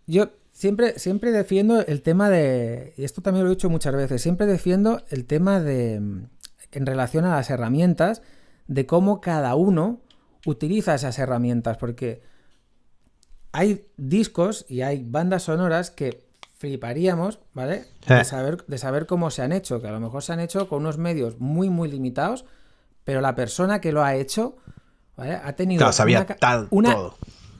Yo siempre defiendo el tema de... Y esto también lo he dicho muchas veces. Siempre defiendo el tema en relación a las herramientas, de cómo cada uno utiliza esas herramientas. Porque hay discos y hay bandas sonoras que fliparíamos, ¿vale? De saber cómo se han hecho, que a lo mejor se han hecho con unos medios muy muy pero la persona que lo ha hecho, ¿vale? Ha tenido todo.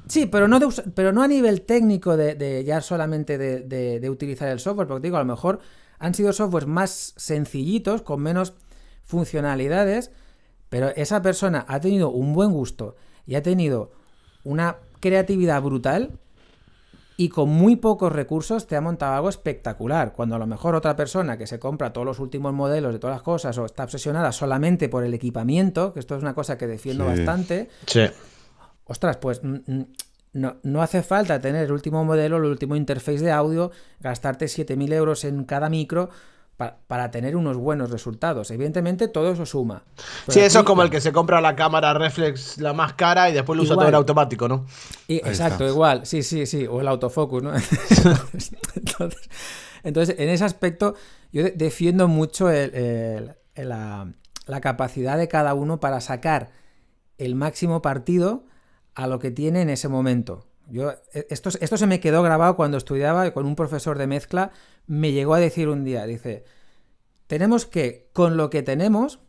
Sí, pero no a nivel técnico de ya solamente de utilizar el software, porque digo, a lo mejor han sido softwares más sencillitos, con menos funcionalidades, pero esa persona ha tenido un buen gusto y ha tenido una creatividad brutal, y con muy pocos recursos te ha montado algo espectacular. Cuando a lo mejor otra persona que se compra todos los últimos modelos de todas las cosas, o está obsesionada solamente por el equipamiento, que esto es una cosa que defiendo bastante, Sí. ostras, pues no hace falta tener el último modelo, el último interface de audio, gastarte 7.000 euros en cada micro para tener unos buenos resultados. Evidentemente todo eso suma. Sí, eso es como el que se compra la cámara reflex la más cara y después lo usa todo en automático, ¿no? Exacto, igual. Sí. O el autofocus, ¿no? Entonces, en ese aspecto, yo defiendo mucho la capacidad de cada uno para sacar el máximo partido a lo que tiene en ese momento. Esto se me quedó grabado cuando estudiaba con un profesor de mezcla. Me llegó a decir un día, dice, tenemos que, con lo que tenemos,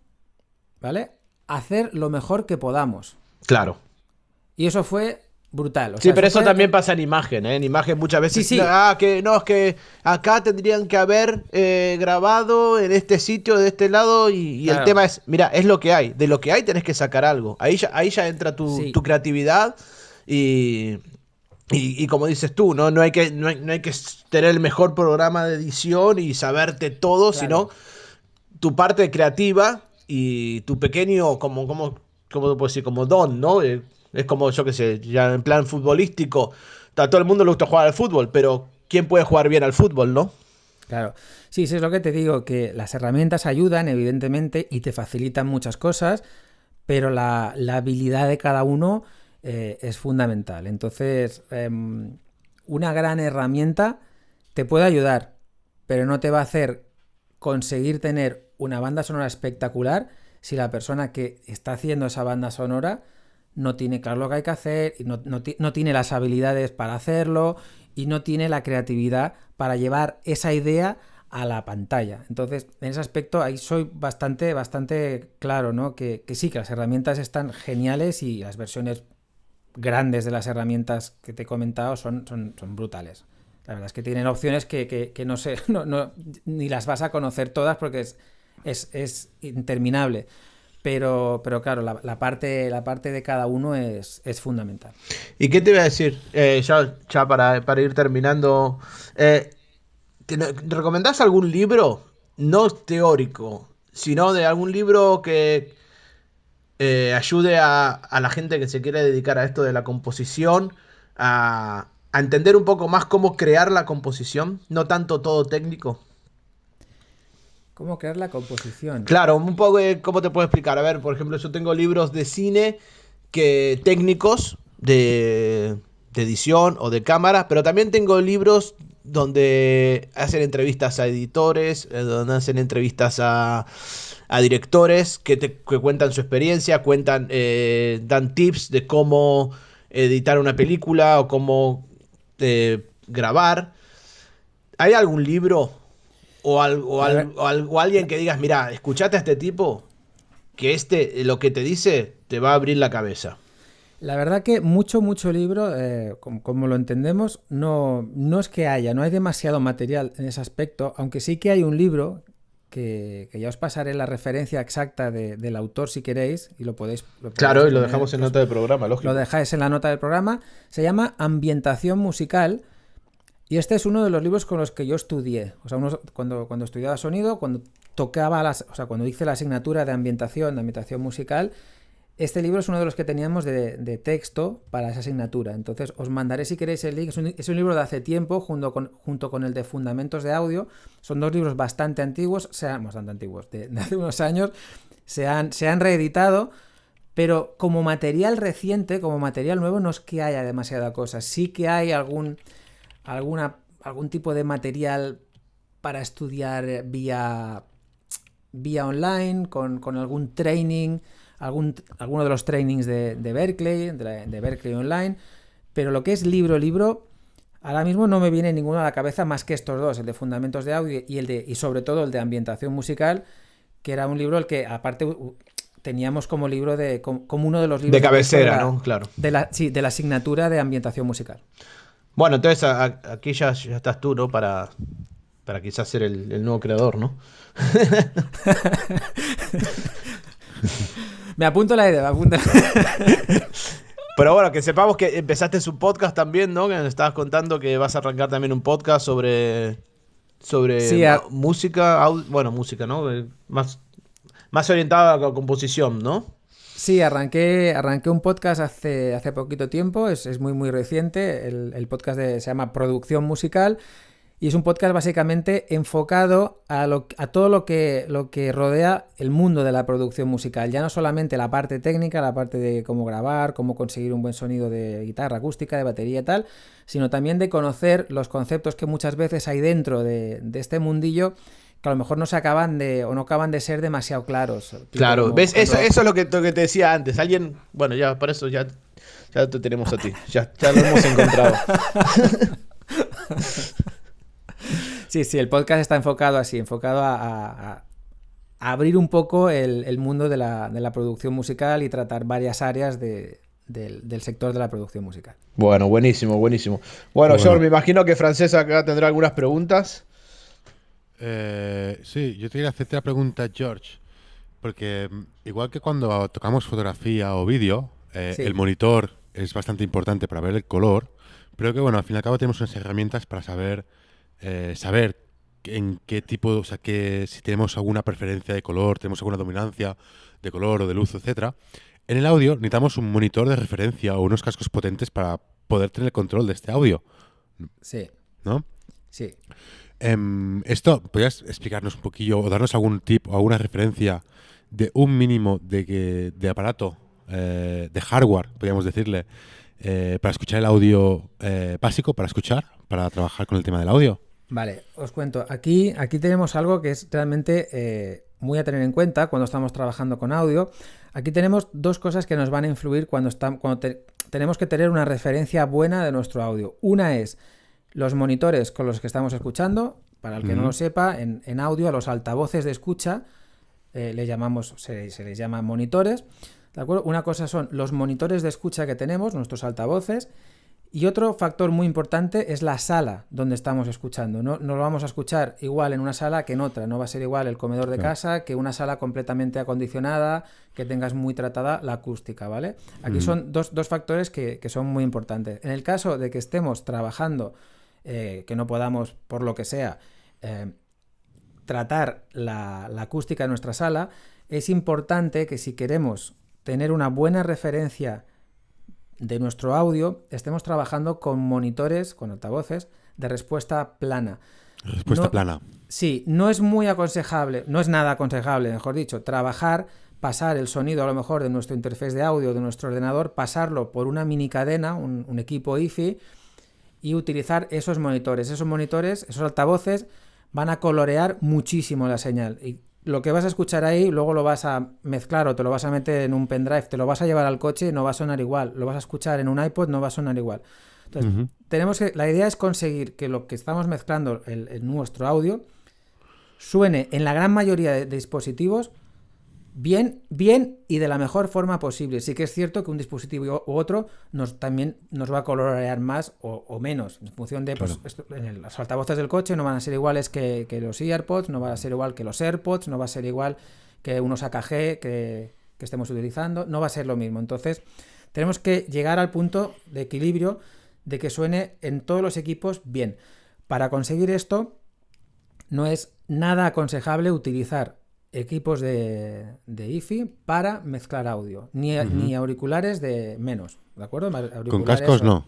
¿vale?, hacer lo mejor que podamos. Claro. Y eso fue brutal. Sí, pero eso también pasa en imagen, ¿eh? En imagen muchas veces... Sí. es que acá tendrían que haber grabado en este sitio, de este lado, y claro. El tema es, mira, es lo que hay. De lo que hay tenés que sacar algo. Ahí ya entra tu creatividad y como dices tú, no hay que tener el mejor programa de edición y saberte todo, claro, sino tu parte creativa y tu pequeño, ¿cómo te puedo decir? Como don, ¿no? Es como, yo qué sé, ya en plan futbolístico, a todo el mundo le gusta jugar al fútbol, pero ¿quién puede jugar bien al fútbol, no? Claro. Sí, es lo que te digo, que las herramientas ayudan, evidentemente, y te facilitan muchas cosas, pero la habilidad de cada uno es fundamental. Entonces, una gran herramienta te puede ayudar, pero no te va a hacer conseguir tener una banda sonora espectacular si la persona que está haciendo esa banda sonora no tiene claro lo que hay que hacer, y no tiene las habilidades para hacerlo y no tiene la creatividad para llevar esa idea a la pantalla. Entonces, en ese aspecto ahí soy bastante claro, ¿no? Que sí, que las herramientas están geniales y las versiones grandes de las herramientas que te he comentado son brutales. La verdad es que tienen opciones que no sé, ni las vas a conocer todas porque es interminable. Pero claro, la parte de cada uno es fundamental. ¿Y qué te iba a decir? Ya para ir terminando, ¿te recomendás algún libro? No teórico, sino de algún libro que ayude a la gente que se quiere dedicar a esto de la composición a entender un poco más cómo crear la composición, no tanto todo técnico. ¿Cómo crear la composición? Claro, un poco, ¿cómo te puedo explicar? A ver, por ejemplo, yo tengo libros de cine técnicos de edición o de cámara, pero también tengo libros donde hacen entrevistas a editores, donde hacen entrevistas a directores que cuentan su experiencia, dan tips de cómo editar una película o cómo grabar. ¿Hay algún libro o alguien que digas, mira, escuchate a este tipo, que lo que te dice te va a abrir la cabeza? La verdad que mucho libro, como lo entendemos, no es que no hay demasiado material en ese aspecto, aunque sí que hay un libro que ya os pasaré la referencia exacta del autor si queréis, y lo podéis claro, y lo dejamos en nota del programa, lógico. Lo dejáis en la nota del programa. Se llama Ambientación musical, y este es uno de los libros con los que yo estudié. O sea, cuando estudiaba sonido, cuando cuando hice la asignatura de ambientación musical, este libro es uno de los que teníamos de texto para esa asignatura. Entonces os mandaré si queréis el link. Es un libro de hace tiempo, junto con el de Fundamentos de Audio. Son dos libros bastante antiguos, de hace unos años. Se han reeditado, pero como material reciente, como material nuevo, no es que haya demasiada cosa. Sí que hay algún tipo de material para estudiar vía online, con algún training, alguno de los trainings de Berklee, de Berklee Online, pero lo que es libro, ahora mismo no me viene ninguno a la cabeza más que estos dos, el de Fundamentos de Audio y sobre todo el de Ambientación musical, que era un libro el que aparte teníamos como libro como uno de los libros de cabecera, ¿no? Claro. De la asignatura de Ambientación musical. Bueno, entonces aquí ya estás tú, ¿no? Para quizás ser el nuevo creador, ¿no? Me apunto la idea, Pero bueno, que sepamos que empezaste su podcast también, ¿no? Que nos estabas contando que vas a arrancar también un podcast sobre sí, música, música, ¿no? Más orientada a la composición, ¿no? Sí, arranqué un podcast hace poquito tiempo, es muy muy reciente, el podcast se llama Producción Musical y es un podcast básicamente enfocado a todo lo que rodea el mundo de la producción musical, ya no solamente la parte técnica, la parte de cómo grabar, cómo conseguir un buen sonido de guitarra acústica, de batería y tal, sino también de conocer los conceptos que muchas veces hay dentro de este mundillo que a lo mejor no acaban de ser demasiado claros. Claro, ¿ves? Eso es lo que te decía antes. Alguien, bueno, ya por eso ya te tenemos a ti. Ya lo hemos encontrado. Sí, el podcast está enfocado a abrir un poco el mundo de la producción musical y tratar varias áreas del sector de la producción musical. Bueno, buenísimo. Bueno, George, me imagino que Francés acá tendrá algunas preguntas. Sí, yo te quería hacerte la pregunta, George, porque igual que cuando tocamos fotografía o vídeo, Sí. el monitor es bastante importante para ver el color, pero que bueno, al fin y al cabo tenemos unas herramientas para saber en qué tipo, o sea, si tenemos alguna preferencia de color, tenemos alguna dominancia de color o de luz, etcétera. En el audio necesitamos un monitor de referencia o unos cascos potentes para poder tener control de este audio, Sí, ¿no? sí. Esto, ¿podrías explicarnos un poquillo o darnos algún tip o alguna referencia de un mínimo de aparato, de hardware, podríamos decirle, para escuchar el audio básico, para trabajar con el tema del audio? Vale, os cuento. Aquí tenemos algo que es realmente muy a tener en cuenta cuando estamos trabajando con audio. Aquí tenemos dos cosas que nos van a influir cuando tenemos que tener una referencia buena de nuestro audio. Una es los monitores con los que estamos escuchando. Para el que no lo sepa, en audio a los altavoces de escucha se les llama monitores. ¿De acuerdo? Una cosa son los monitores de escucha que tenemos, nuestros altavoces. Y otro factor muy importante es la sala donde estamos escuchando. No lo vamos a escuchar igual en una sala que en otra. No va a ser igual el comedor de casa que una sala completamente acondicionada, que tengas muy tratada la acústica, ¿vale? Aquí son dos factores que son muy importantes. En el caso de que estemos trabajando, que no podamos, por lo que sea, tratar la acústica de nuestra sala, es importante que si queremos tener una buena referencia de nuestro audio, estemos trabajando con monitores, con altavoces de respuesta plana. Respuesta plana. Sí, no es muy aconsejable, no es nada aconsejable, mejor dicho, pasar el sonido a lo mejor de nuestro interfaz de audio, de nuestro ordenador, pasarlo por una mini cadena, un equipo hi-fi, y utilizar esos monitores. Esos altavoces van a colorear muchísimo la señal. Y lo que vas a escuchar ahí, luego lo vas a mezclar o te lo vas a meter en un pendrive, te lo vas a llevar al coche, no va a sonar igual. Lo vas a escuchar en un iPod, no va a sonar igual. Entonces, la idea es conseguir que lo que estamos mezclando en nuestro audio suene en la gran mayoría de dispositivos bien y de la mejor forma posible. Sí que es cierto que un dispositivo u otro también nos va a colorear más o menos, en función de Claro. los altavoces del coche no van a ser iguales que los AirPods, no van a ser igual que los AirPods, no va a ser igual que unos AKG que estemos utilizando, no va a ser lo mismo. Entonces, tenemos que llegar al punto de equilibrio de que suene en todos los equipos bien. Para conseguir esto, no es nada aconsejable utilizar equipos de hi-fi para mezclar audio, ni auriculares de menos, ¿de acuerdo? Con cascos no.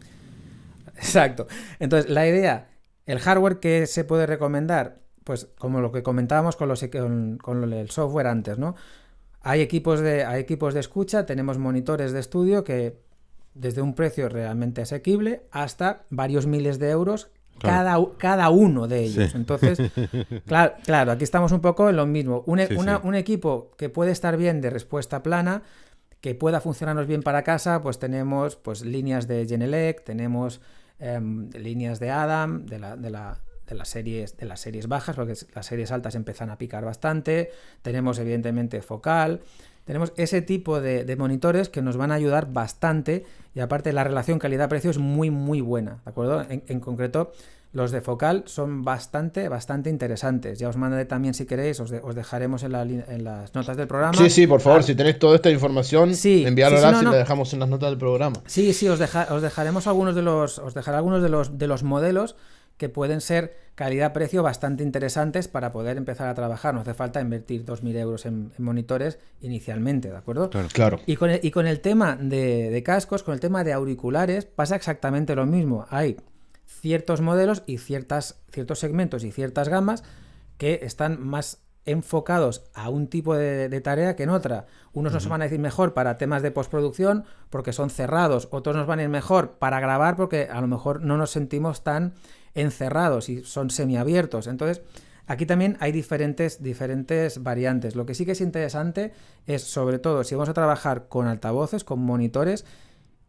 Exacto. Entonces, la idea, el hardware que se puede recomendar, pues como lo que comentábamos con el software antes, ¿no? Hay equipos de escucha, tenemos monitores de estudio que desde un precio realmente asequible hasta varios miles de euros cada uno de ellos. Sí. Entonces, claro, aquí estamos un poco en lo mismo. Un equipo que puede estar bien de respuesta plana, que pueda funcionarnos bien para casa, pues tenemos líneas de Genelec, tenemos líneas de Adam, de las series bajas, porque las series altas empiezan a picar bastante. Tenemos evidentemente Focal. Tenemos ese tipo de monitores que nos van a ayudar bastante, y aparte la relación calidad-precio es muy muy buena, ¿de acuerdo? En concreto, los de Focal son bastante interesantes. Ya os mandaré también, si queréis, os dejaremos en las notas del programa. Sí, por favor, si tenéis toda esta información, enviárnosla y la dejamos en las notas del programa. Sí, os dejaremos algunos de los modelos que pueden ser calidad-precio bastante interesantes para poder empezar a trabajar. No hace falta invertir 2.000 euros en monitores inicialmente, ¿de acuerdo? Claro. Y con el tema de cascos, con el tema de auriculares, pasa exactamente lo mismo. Hay ciertos modelos y ciertos segmentos y ciertas gamas que están más enfocados a un tipo de tarea que en otra. Unos nos van a decir mejor para temas de postproducción porque son cerrados, otros nos van a ir mejor para grabar porque a lo mejor no nos sentimos tan encerrados y son semiabiertos. Entonces, aquí también hay diferentes variantes. Lo que sí que es interesante es, sobre todo, si vamos a trabajar con altavoces, con monitores,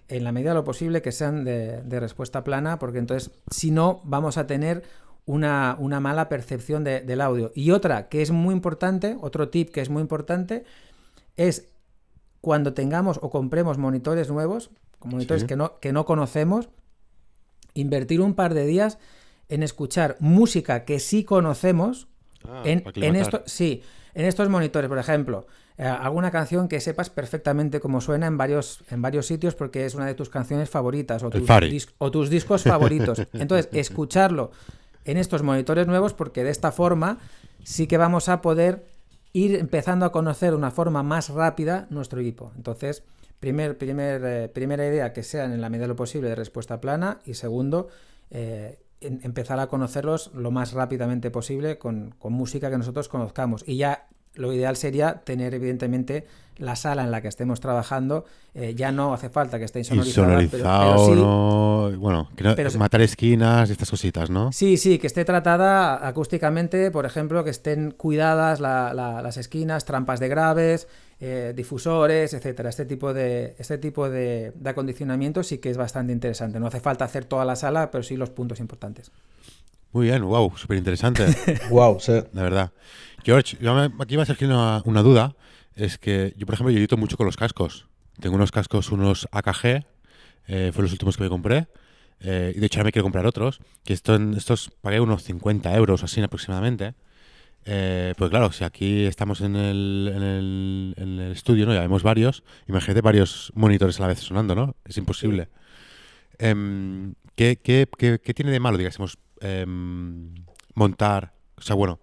en la medida de lo posible que sean de respuesta plana, porque entonces, si no, vamos a tener una mala percepción del audio. Y otra que es muy importante, otro tip que es muy importante, es cuando tengamos o compremos monitores nuevos, monitores que no conocemos, invertir un par de días en escuchar música que sí conocemos en estos monitores. Por ejemplo, alguna canción que sepas perfectamente cómo suena en varios sitios porque es una de tus canciones favoritas o tus discos favoritos. Entonces, escucharlo en estos monitores nuevos, porque de esta forma sí que vamos a poder ir empezando a conocer de una forma más rápida nuestro equipo. Entonces, primera idea, que sean en la medida de lo posible de respuesta plana, y segundo, empezar a conocerlos lo más rápidamente posible con música que nosotros conozcamos. Y ya lo ideal sería tener, evidentemente, la sala en la que estemos trabajando, ya no hace falta que esté insonorizada, pero sí, no, bueno, matar esquinas y estas cositas, ¿no? Sí, que esté tratada acústicamente, por ejemplo, que estén cuidadas las esquinas, trampas de graves, difusores, etcétera. Este tipo de acondicionamiento sí que es bastante interesante. No hace falta hacer toda la sala, pero sí los puntos importantes. Muy bien, wow, súper interesante. Wow, sí. La verdad. George, aquí va a surgir una duda. Es que yo, por ejemplo, yo edito mucho con los cascos. Tengo unos cascos, unos AKG, fueron los últimos que me compré. Y de hecho ahora me quiero comprar otros. Que estos pagué unos 50 euros así aproximadamente. Pues claro, si aquí estamos en el estudio, ¿no? Ya vemos varios. Imagínate varios monitores a la vez sonando, ¿no? Es imposible. ¿Qué tiene de malo, digamos, montar? O sea, bueno,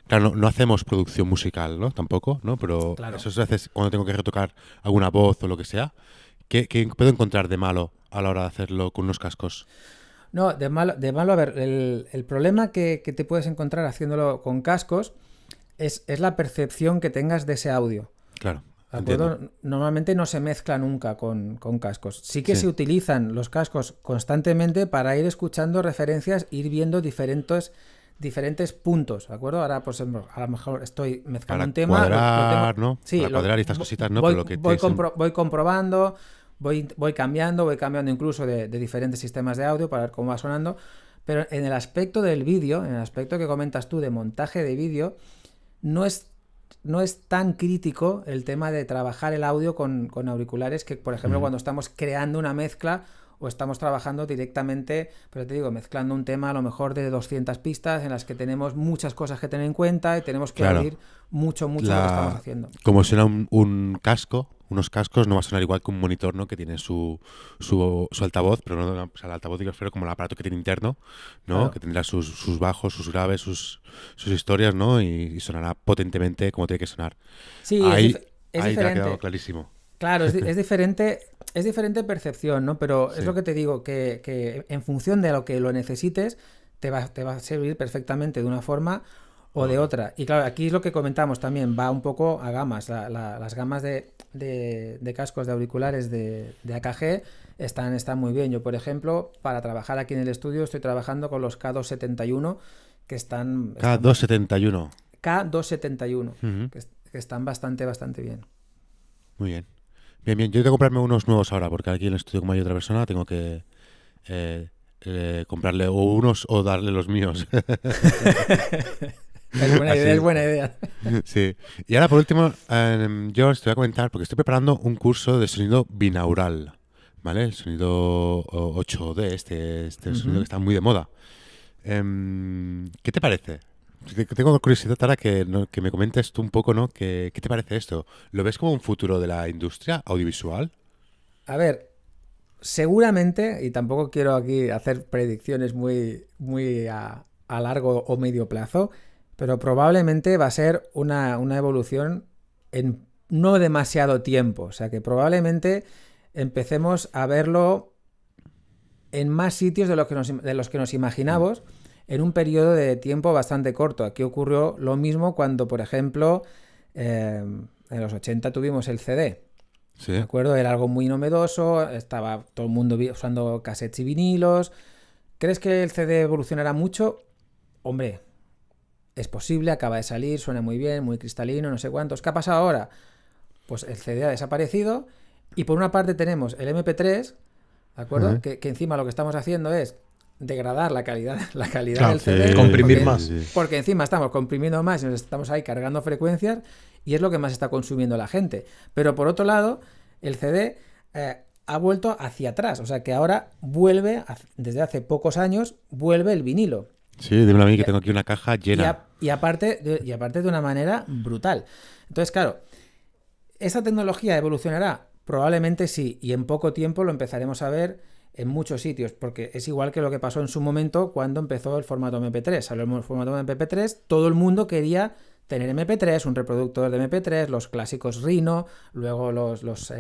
claro, no hacemos producción musical, ¿no? Tampoco, ¿no? Pero claro, esas veces cuando tengo que retocar alguna voz o lo que sea, ¿qué puedo encontrar de malo a la hora de hacerlo con unos cascos? No, de malo, a ver, el problema que te puedes encontrar haciéndolo con cascos es la percepción que tengas de ese audio. Claro. ¿De acuerdo? Normalmente no se mezcla nunca con cascos. Sí que se utilizan los cascos constantemente para ir escuchando referencias, ir viendo diferentes puntos, ¿de acuerdo? Ahora, pues, a lo mejor estoy mezclando Para un tema. Cuadrar, ¿no? Sí, para cuadrar y estas cositas, ¿no? Voy comprobando, voy cambiando incluso de diferentes sistemas de audio para ver cómo va sonando. Pero en el aspecto del vídeo, en el aspecto que comentas tú de montaje de vídeo, no es tan crítico el tema de trabajar el audio con auriculares que, por ejemplo, cuando estamos creando una mezcla o estamos trabajando directamente, pero te digo, mezclando un tema a lo mejor de 200 pistas en las que tenemos muchas cosas que tener en cuenta y tenemos que oír mucho lo que estamos haciendo. Como suena un casco, unos cascos no va a sonar igual que un monitor, ¿no? Que tiene su altavoz, pero no, o sea, el altavoz digo, como el aparato que tiene interno, ¿no? Claro. Que tendrá sus bajos, sus graves, sus historias, ¿no? Y sonará potentemente como tiene que sonar. Sí, ahí es ahí diferente. Te ha quedado clarísimo. Claro, es diferente percepción, ¿no? Pero es lo que te digo, que en función de lo que lo necesites, te va a servir perfectamente de una forma o de otra. Y claro, aquí es lo que comentamos también, va un poco a gamas. Las gamas de cascos de auriculares de AKG están muy bien. Yo, por ejemplo, para trabajar aquí en el estudio estoy trabajando con los K271, que están... K271. K271, que están bastante bien. Muy bien. Bien. Yo tengo que comprarme unos nuevos ahora, porque aquí en el estudio, como hay otra persona, tengo que comprarle o unos o darle los míos. Es buena idea. Sí. Y ahora, por último, yo os te voy a comentar, porque estoy preparando un curso de sonido binaural, ¿vale? El sonido 8D, este sonido que está muy de moda. ¿Qué te parece? Tengo curiosidad ahora que me comentes tú un poco, ¿no? ¿Qué te parece esto? ¿Lo ves como un futuro de la industria audiovisual? A ver, seguramente, y tampoco quiero aquí hacer predicciones muy a largo o medio plazo, pero probablemente va a ser una evolución en no demasiado tiempo. O sea que probablemente empecemos a verlo en más sitios de los que nos imaginamos en un periodo de tiempo bastante corto. Aquí ocurrió lo mismo cuando, por ejemplo, en los 80 tuvimos el CD. Sí. ¿De acuerdo? Era algo muy novedoso, estaba todo el mundo usando cassettes y vinilos. ¿Crees que el CD evolucionará mucho? Hombre, es posible, acaba de salir, suena muy bien, muy cristalino, no sé cuántos. ¿Qué ha pasado ahora? Pues el CD ha desaparecido y por una parte tenemos el MP3, ¿de acuerdo? Uh-huh. Que encima lo que estamos haciendo es degradar la calidad Claro, del CD. comprimir porque, más. Porque encima estamos comprimiendo más y nos estamos ahí cargando frecuencias y es lo que más está consumiendo la gente. Pero por otro lado, el CD ha vuelto hacia atrás. O sea que ahora vuelve, desde hace pocos años, vuelve el vinilo. Sí, dímelo a mí que tengo aquí una caja llena. Y aparte de una manera brutal. Entonces, claro, ¿esta tecnología evolucionará? Probablemente sí, y en poco tiempo lo empezaremos a ver en muchos sitios, porque es igual que lo que pasó en su momento cuando empezó el formato MP3. Salió el formato MP3, todo el mundo quería tener MP3, un reproductor de MP3, los clásicos Rhino, luego los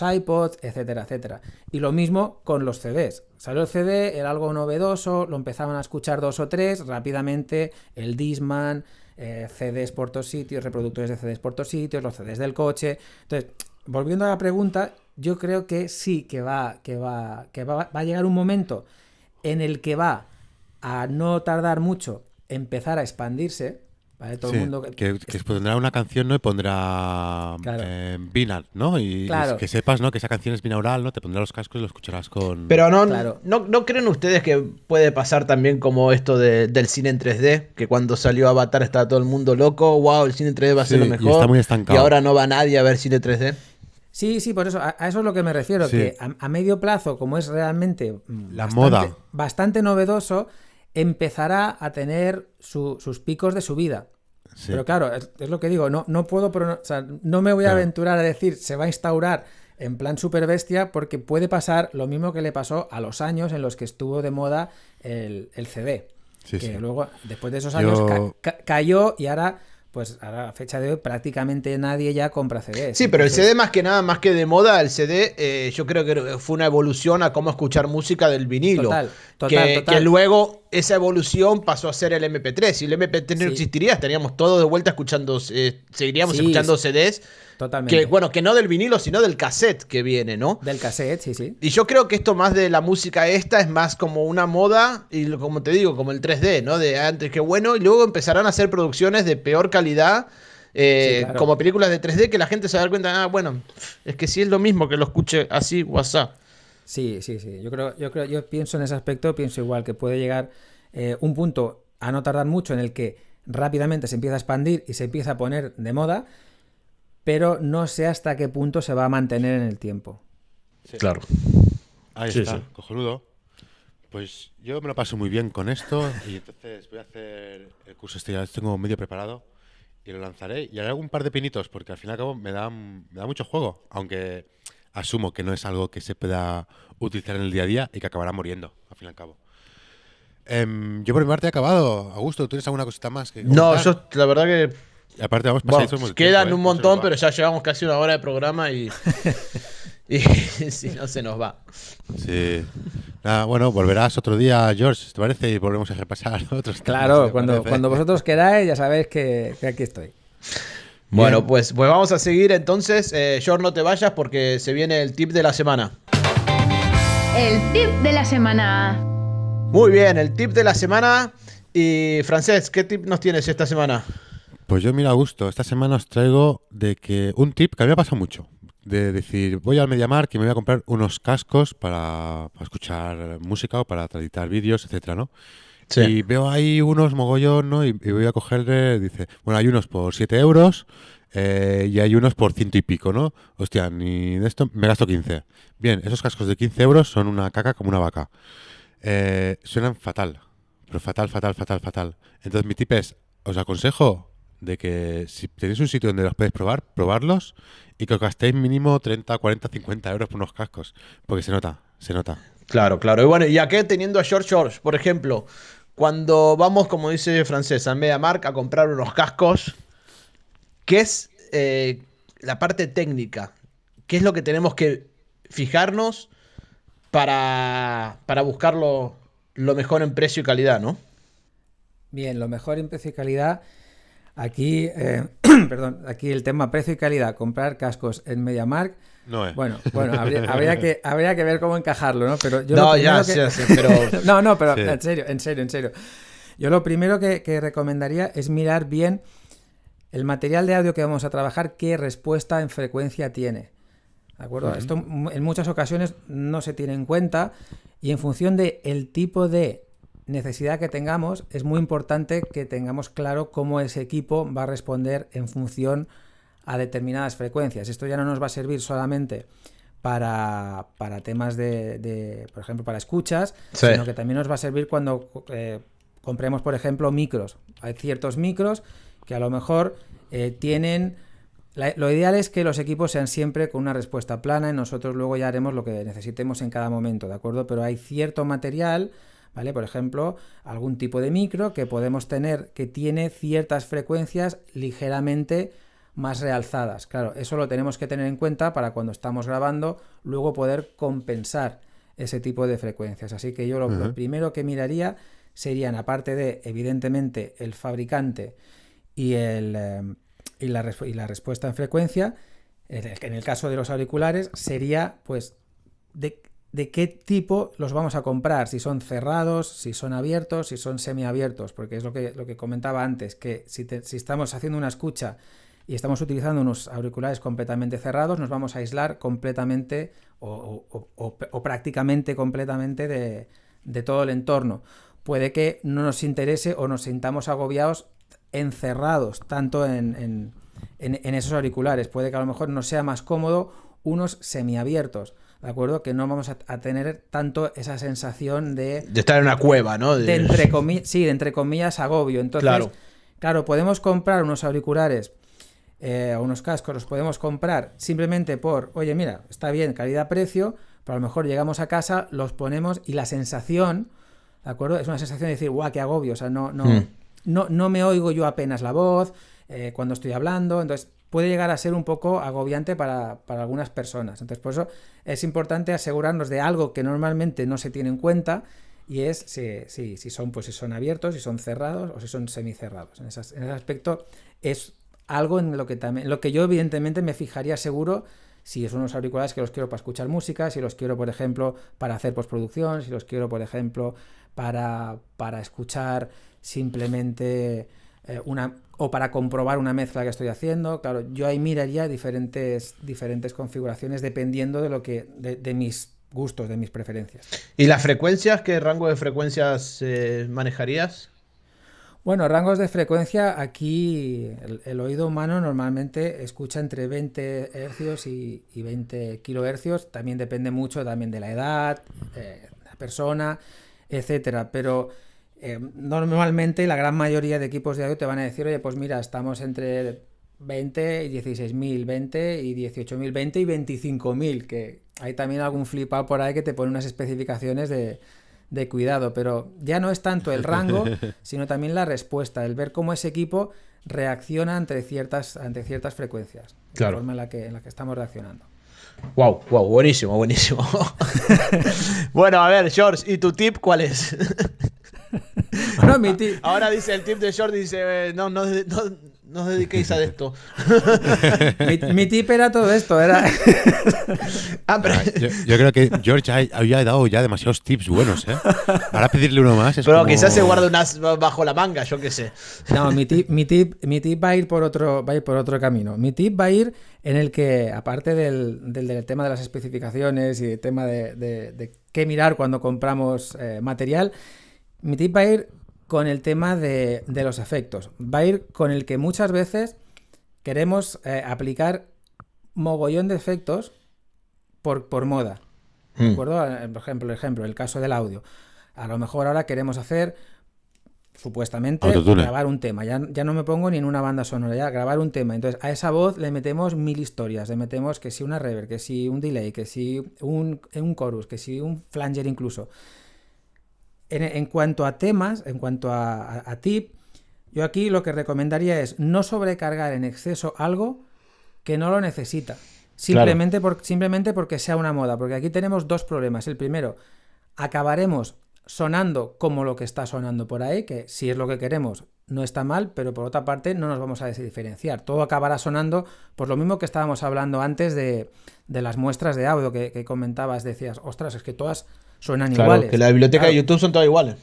iPods, etcétera, etcétera. Y lo mismo con los CDs. Salió el CD, era algo novedoso, lo empezaban a escuchar 2 o 3, rápidamente el Discman, CDs por todos sitios, reproductores de CDs por todos sitios, los CDs del coche. Entonces, volviendo a la pregunta, yo creo que sí que va a llegar un momento en el que va a no tardar mucho empezar a expandirse, ¿vale? Todo el mundo que pondrá una canción, ¿no? Y pondrá claro. binaural, ¿no? Y claro. que sepas, ¿no? Que esa canción es binaural, ¿no? Te pondrá los cascos y lo escucharás con... Pero Claro. ¿no creen ustedes que puede pasar también como esto del cine en 3D? Que cuando salió Avatar estaba todo el mundo loco, wow, el cine en 3D va a ser lo mejor. Y está muy estancado. Y ahora no va nadie a ver cine 3D. Sí, por eso, a eso es lo que me refiero, Sí. que a medio plazo, como es realmente moda. bastante novedoso, empezará a tener sus picos de subida. Sí. Pero claro, es lo que digo, no puedo, o sea, no me voy a aventurar a decir se va a instaurar en plan super bestia, porque puede pasar lo mismo que le pasó a los años en los que estuvo de moda el CD. Sí, que sí. luego, después de esos años, cayó y ahora... Pues a fecha de hoy prácticamente nadie ya compra CDs. Sí, pero el CD más que nada, más que de moda, el CD yo creo que fue una evolución a cómo escuchar música del vinilo. Total. Que luego esa evolución pasó a ser el MP3. Si el MP3 no existiría, estaríamos todos de vuelta escuchando, seguiríamos escuchando CDs. Totalmente. Que no del vinilo, sino del cassette que viene, ¿no? Del cassette, sí. Y yo creo que esto más de la música esta es más como una moda, y como te digo, como el 3D, ¿no? De antes que bueno, y luego empezarán a hacer producciones de peor calidad, claro. como películas de 3D, que la gente se va a dar cuenta, bueno, es que sí es lo mismo que lo escuche así, WhatsApp. Sí. Yo pienso en ese aspecto, pienso igual, que puede llegar un punto a no tardar mucho en el que rápidamente se empieza a expandir y se empieza a poner de moda, pero no sé hasta qué punto se va a mantener en el tiempo. Sí. Claro. Ahí está, cojonudo. Pues yo me lo paso muy bien con esto y entonces voy a hacer el curso este, ya lo tengo medio preparado y lo lanzaré. Y haré algún par de pinitos porque al fin y al cabo me da mucho juego, aunque asumo que no es algo que se pueda utilizar en el día a día y que acabará muriendo, al fin y al cabo. Yo por mi parte he acabado. Augusto, ¿tú tienes alguna cosita más que comentar? No, yo la verdad que... Y aparte vamos pasadísimos de quedan tiempo, un montón, pero ya llevamos casi una hora de programa y si no se nos va. Sí. Nada, bueno, volverás otro día, George, ¿te parece? Y volvemos a repasar otros Claro, temas, cuando vosotros queráis, ya sabéis que aquí estoy. Bueno, pues vamos a seguir entonces. George, no te vayas porque se viene el tip de la semana. El tip de la semana. Muy bien, el tip de la semana. Y Francés, ¿qué tip nos tienes esta semana? Pues yo, mira, Augusto, esta semana os traigo un tip que a mí me ha pasado mucho. De decir, voy al MediaMarkt y me voy a comprar unos cascos para escuchar música o para editar vídeos, etcétera, ¿no? Sí. Y veo ahí unos mogollón, ¿no? Y voy a cogerle, dice, bueno, hay unos por 7 euros y hay unos por 100 y pico, ¿no? Hostia, ni de esto me gasto 15. Bien, esos cascos de 15 euros son una caca como una vaca. Suenan fatal, pero fatal. Entonces mi tip es, os aconsejo de que si tenéis un sitio donde los podéis probar, probarlos y que os gastéis mínimo 30, 40, 50 euros por unos cascos. Porque se nota, se nota. Claro, claro. Y bueno, y aquí teniendo a George, por ejemplo, cuando vamos, como dice Francés, a MediaMarkt a comprar unos cascos, ¿qué es la parte técnica? ¿Qué es lo que tenemos que fijarnos para buscar lo mejor en precio y calidad, ¿no? Bien, lo mejor en precio y calidad. Aquí, perdón, aquí el tema precio y calidad, comprar cascos en MediaMarkt. No es. Bueno, habría que ver cómo encajarlo, ¿no? Pero yo No, lo primero ya sé, pero... No, pero Sí. en serio. Yo lo primero que recomendaría es mirar bien el material de audio que vamos a trabajar, qué respuesta en frecuencia tiene. ¿De acuerdo? Esto en muchas ocasiones no se tiene en cuenta y en función del tipo de necesidad que tengamos, es muy importante que tengamos claro cómo ese equipo va a responder en función a determinadas frecuencias. Esto ya no nos va a servir solamente para temas por ejemplo, para escuchas, Sí. sino que también nos va a servir cuando compremos, por ejemplo, micros. Hay ciertos micros que a lo mejor tienen... Lo ideal es que los equipos sean siempre con una respuesta plana y nosotros luego ya haremos lo que necesitemos en cada momento, ¿de acuerdo? Pero hay cierto material, ¿vale? Por ejemplo, algún tipo de micro que podemos tener que tiene ciertas frecuencias ligeramente más realzadas. Claro, eso lo tenemos que tener en cuenta para cuando estamos grabando luego poder compensar ese tipo de frecuencias. Así que yo lo primero que miraría serían, aparte de, evidentemente, el fabricante y la respuesta en frecuencia, en el caso de los auriculares, sería pues de qué tipo los vamos a comprar, si son cerrados, si son abiertos, si son semiabiertos, porque es lo que comentaba antes, que si estamos haciendo una escucha y estamos utilizando unos auriculares completamente cerrados, nos vamos a aislar completamente o prácticamente completamente de todo el entorno. Puede que no nos interese o nos sintamos agobiados encerrados tanto en esos auriculares. Puede que a lo mejor nos sea más cómodo unos semiabiertos, ¿de acuerdo? Que no vamos a tener tanto esa sensación de estar en una cueva, ¿no? De entre comillas agobio. Entonces, claro, podemos comprar unos auriculares o unos cascos, los podemos comprar simplemente por, oye, mira, está bien, calidad-precio, pero a lo mejor llegamos a casa, los ponemos y la sensación, ¿de acuerdo? Es una sensación de decir, guau, qué agobio, o sea, no me oigo yo apenas la voz cuando estoy hablando, entonces puede llegar a ser un poco agobiante para algunas personas. Entonces, por eso es importante asegurarnos de algo que normalmente no se tiene en cuenta y es si son abiertos, si son cerrados o si son semicerrados. En ese aspecto es algo en lo que yo evidentemente me fijaría seguro si son unos auriculares que los quiero para escuchar música, si los quiero, por ejemplo, para hacer postproducción, si los quiero, por ejemplo, para escuchar simplemente o para comprobar una mezcla que estoy haciendo. Claro, yo ahí miraría diferentes configuraciones dependiendo de mis gustos, de mis preferencias. ¿Y las frecuencias? ¿Qué rango de frecuencias manejarías? Bueno, rangos de frecuencia, aquí el oído humano normalmente escucha entre 20 hercios y 20 kilohercios. También depende mucho también de la edad, la persona, etcétera. Pero normalmente la gran mayoría de equipos de audio te van a decir, oye, pues mira, estamos entre 20 y 16.000, 20 y 18.000, 20 y 25.000, que hay también algún flipado por ahí que te pone unas especificaciones de cuidado, pero ya no es tanto el rango, sino también la respuesta, el ver cómo ese equipo reacciona ante ciertas frecuencias, claro. La forma en la que estamos reaccionando. Wow, buenísimo. Bueno, a ver, George, ¿y tu tip cuál es? Bueno, mi tip... Ahora dice el tip de George, dice, no os dediquéis a esto. mi tip era todo esto, era... Yo creo que George había dado ya demasiados tips buenos, ¿eh? Ahora pedirle uno más es pero como... quizás se guarda unas bajo la manga, yo qué sé. No, mi tip va a ir por otro camino. Mi tip va a ir en el que, aparte del tema de las especificaciones y el tema de qué mirar cuando compramos material, mi tip va a ir con el tema de los efectos. Va a ir con el que muchas veces queremos aplicar mogollón de efectos por moda. ¿De acuerdo? Por ejemplo, el caso del audio. A lo mejor ahora queremos hacer supuestamente Autotune. grabar un tema. Ya no me pongo ni en una banda sonora, ya grabar un tema. Entonces a esa voz le metemos 1000 historias, le metemos que si una reverb, que si un delay, que si un chorus, que si un flanger incluso. En cuanto a temas, en cuanto a tip, yo aquí lo que recomendaría es no sobrecargar en exceso algo que no lo necesita. Simplemente porque sea una moda. Porque aquí tenemos dos problemas. El primero, acabaremos sonando como lo que está sonando por ahí, que si es lo que queremos no está mal, pero por otra parte no nos vamos a diferenciar. Todo acabará sonando por lo mismo que estábamos hablando antes de las muestras de audio que comentabas. Decías, ostras, es que todas suenan iguales. Que la biblioteca de YouTube son todas iguales.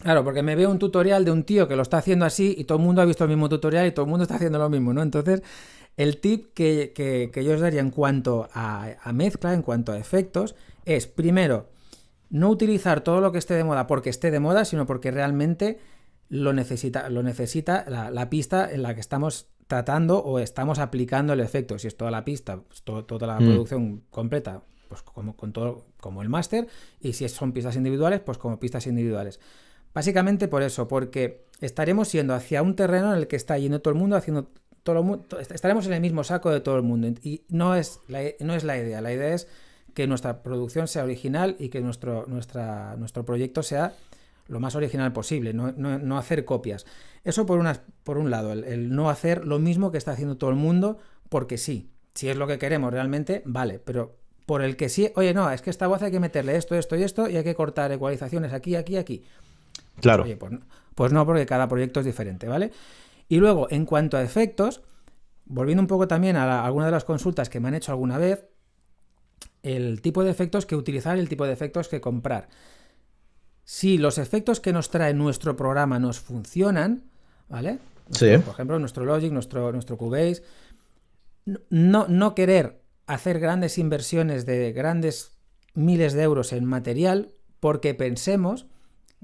Claro, porque me veo un tutorial de un tío que lo está haciendo así y todo el mundo ha visto el mismo tutorial y todo el mundo está haciendo lo mismo, ¿no? Entonces, el tip que yo os daría en cuanto a mezcla, en cuanto a efectos, es, primero, no utilizar todo lo que esté de moda porque esté de moda, sino porque realmente lo necesita la pista en la que estamos tratando o estamos aplicando el efecto. Si es toda la pista, pues toda la producción completa, pues como el máster, y si son pistas individuales, pues como pistas individuales. Básicamente por eso, porque estaremos yendo hacia un terreno en el que está yendo todo el mundo, estaremos en el mismo saco de todo el mundo, y no es la idea. La idea es que nuestra producción sea original y que nuestro proyecto sea lo más original posible, no hacer copias. Eso por un lado, el no hacer lo mismo que está haciendo todo el mundo, porque sí, si es lo que queremos realmente, vale, pero por el que sí, oye, no, es que esta voz hay que meterle esto, esto y esto, y hay que cortar ecualizaciones aquí, aquí, aquí. Claro. Oye, pues no, porque cada proyecto es diferente, ¿vale? Y luego, en cuanto a efectos, volviendo un poco también a alguna de las consultas que me han hecho alguna vez, el tipo de efectos que utilizar, el tipo de efectos que comprar. Si los efectos que nos trae nuestro programa nos funcionan, ¿vale? Sí. Por ejemplo, nuestro Logic, nuestro Cubase, no querer hacer grandes inversiones de grandes miles de euros en material porque pensemos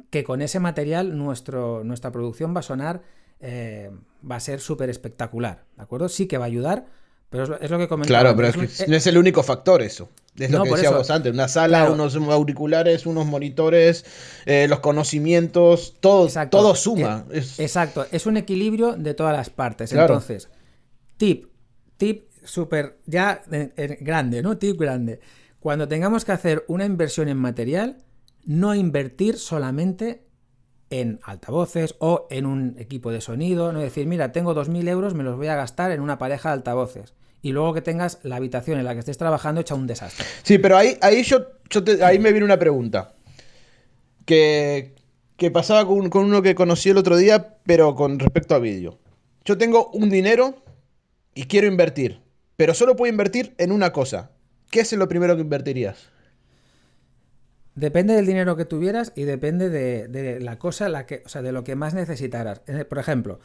que con ese material nuestra producción va a sonar, va a ser súper espectacular, ¿de acuerdo? Sí que va a ayudar, pero es lo que comentaba. Claro, pero es que no es el único factor eso. Es lo que decíamos antes, una sala, claro, unos auriculares, unos monitores, los conocimientos, todo, exacto, todo suma. Exacto, es un equilibrio de todas las partes. Claro. Entonces, tip súper ya grande, ¿no? Tip grande. Cuando tengamos que hacer una inversión en material, no invertir solamente en altavoces o en un equipo de sonido, no decir, mira, tengo 2.000 euros, me los voy a gastar en una pareja de altavoces. Y luego que tengas la habitación en la que estés trabajando hecha un desastre. Sí, pero ahí me viene una pregunta. Que pasaba con uno que conocí el otro día, pero con respecto a vídeo. Yo tengo un dinero y quiero invertir, pero solo puedo invertir en una cosa. ¿Qué es lo primero que invertirías? Depende del dinero que tuvieras y depende de la cosa, de lo que más necesitaras. Por ejemplo,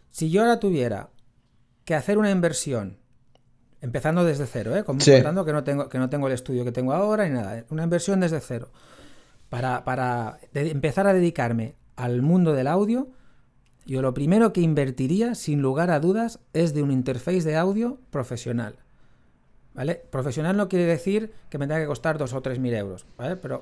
si yo ahora tuviera que hacer una inversión, empezando desde cero, contando que no tengo el estudio que tengo ahora ni nada, una inversión desde cero, para empezar a dedicarme al mundo del audio, yo lo primero que invertiría, sin lugar a dudas, es de un interface de audio profesional. ¿Vale? Profesional no quiere decir que me tenga que costar 2.000 o 3.000 euros, ¿vale? Pero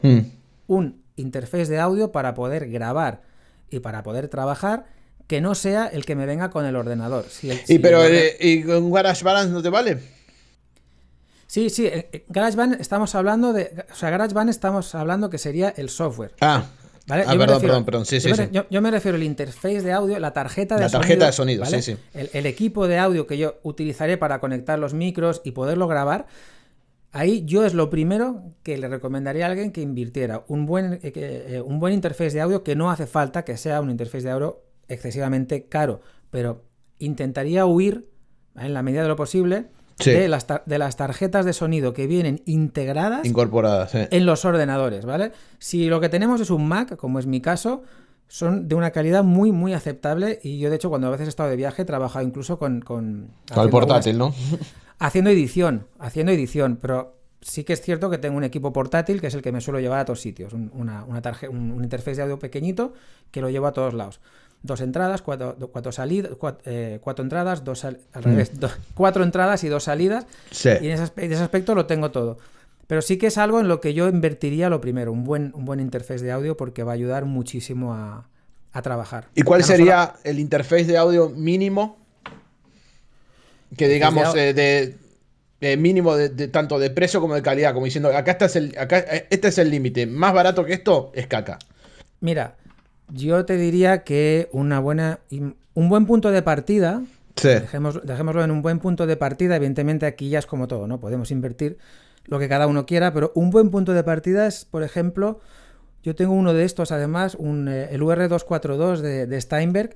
un interface de audio para poder grabar y para poder trabajar que no sea el que me venga con el ordenador. ¿Y con GarageBand no te vale? Sí, GarageBand estamos hablando que sería el software. ¿Vale? Perdón. Sí, sí. Yo me refiero al interface de audio, la tarjeta de sonido. La tarjeta de sonido, ¿vale? sí. El equipo de audio que yo utilizaré para conectar los micros y poderlo grabar. Ahí yo es lo primero que le recomendaría a alguien que invirtiera un buen interface de audio, que no hace falta que sea un interface de audio excesivamente caro, pero intentaría huir, ¿vale?, en la medida de lo posible, de las tarjetas de sonido que vienen incorporadas en los ordenadores, ¿vale? Si lo que tenemos es un Mac, como es mi caso, son de una calidad muy, muy aceptable, y yo de hecho cuando a veces he estado de viaje he trabajado incluso con el portátil, ¿no? Haciendo edición, pero sí que es cierto que tengo un equipo portátil que es el que me suelo llevar a todos sitios, un interface de audio pequeñito que lo llevo a todos lados. 2 entradas, 4 salidas, 4 entradas, al revés, 4 entradas y 2 salidas. Sí. Y en ese aspecto lo tengo todo. Pero sí que es algo en lo que yo invertiría lo primero, un buen interface de audio, porque va a ayudar muchísimo a a trabajar. ¿Y cuál Ya no sería el interface de audio mínimo? Que digamos mínimo de tanto de precio como de calidad, como diciendo, este es el límite. Más barato que esto es caca. Mira, yo te diría que un buen punto de partida, Sí. dejémoslo en un buen punto de partida. Evidentemente aquí ya es como todo, ¿no? Podemos invertir lo que cada uno quiera, pero un buen punto de partida es, por ejemplo, yo tengo uno de estos, además, el UR242 de Steinberg,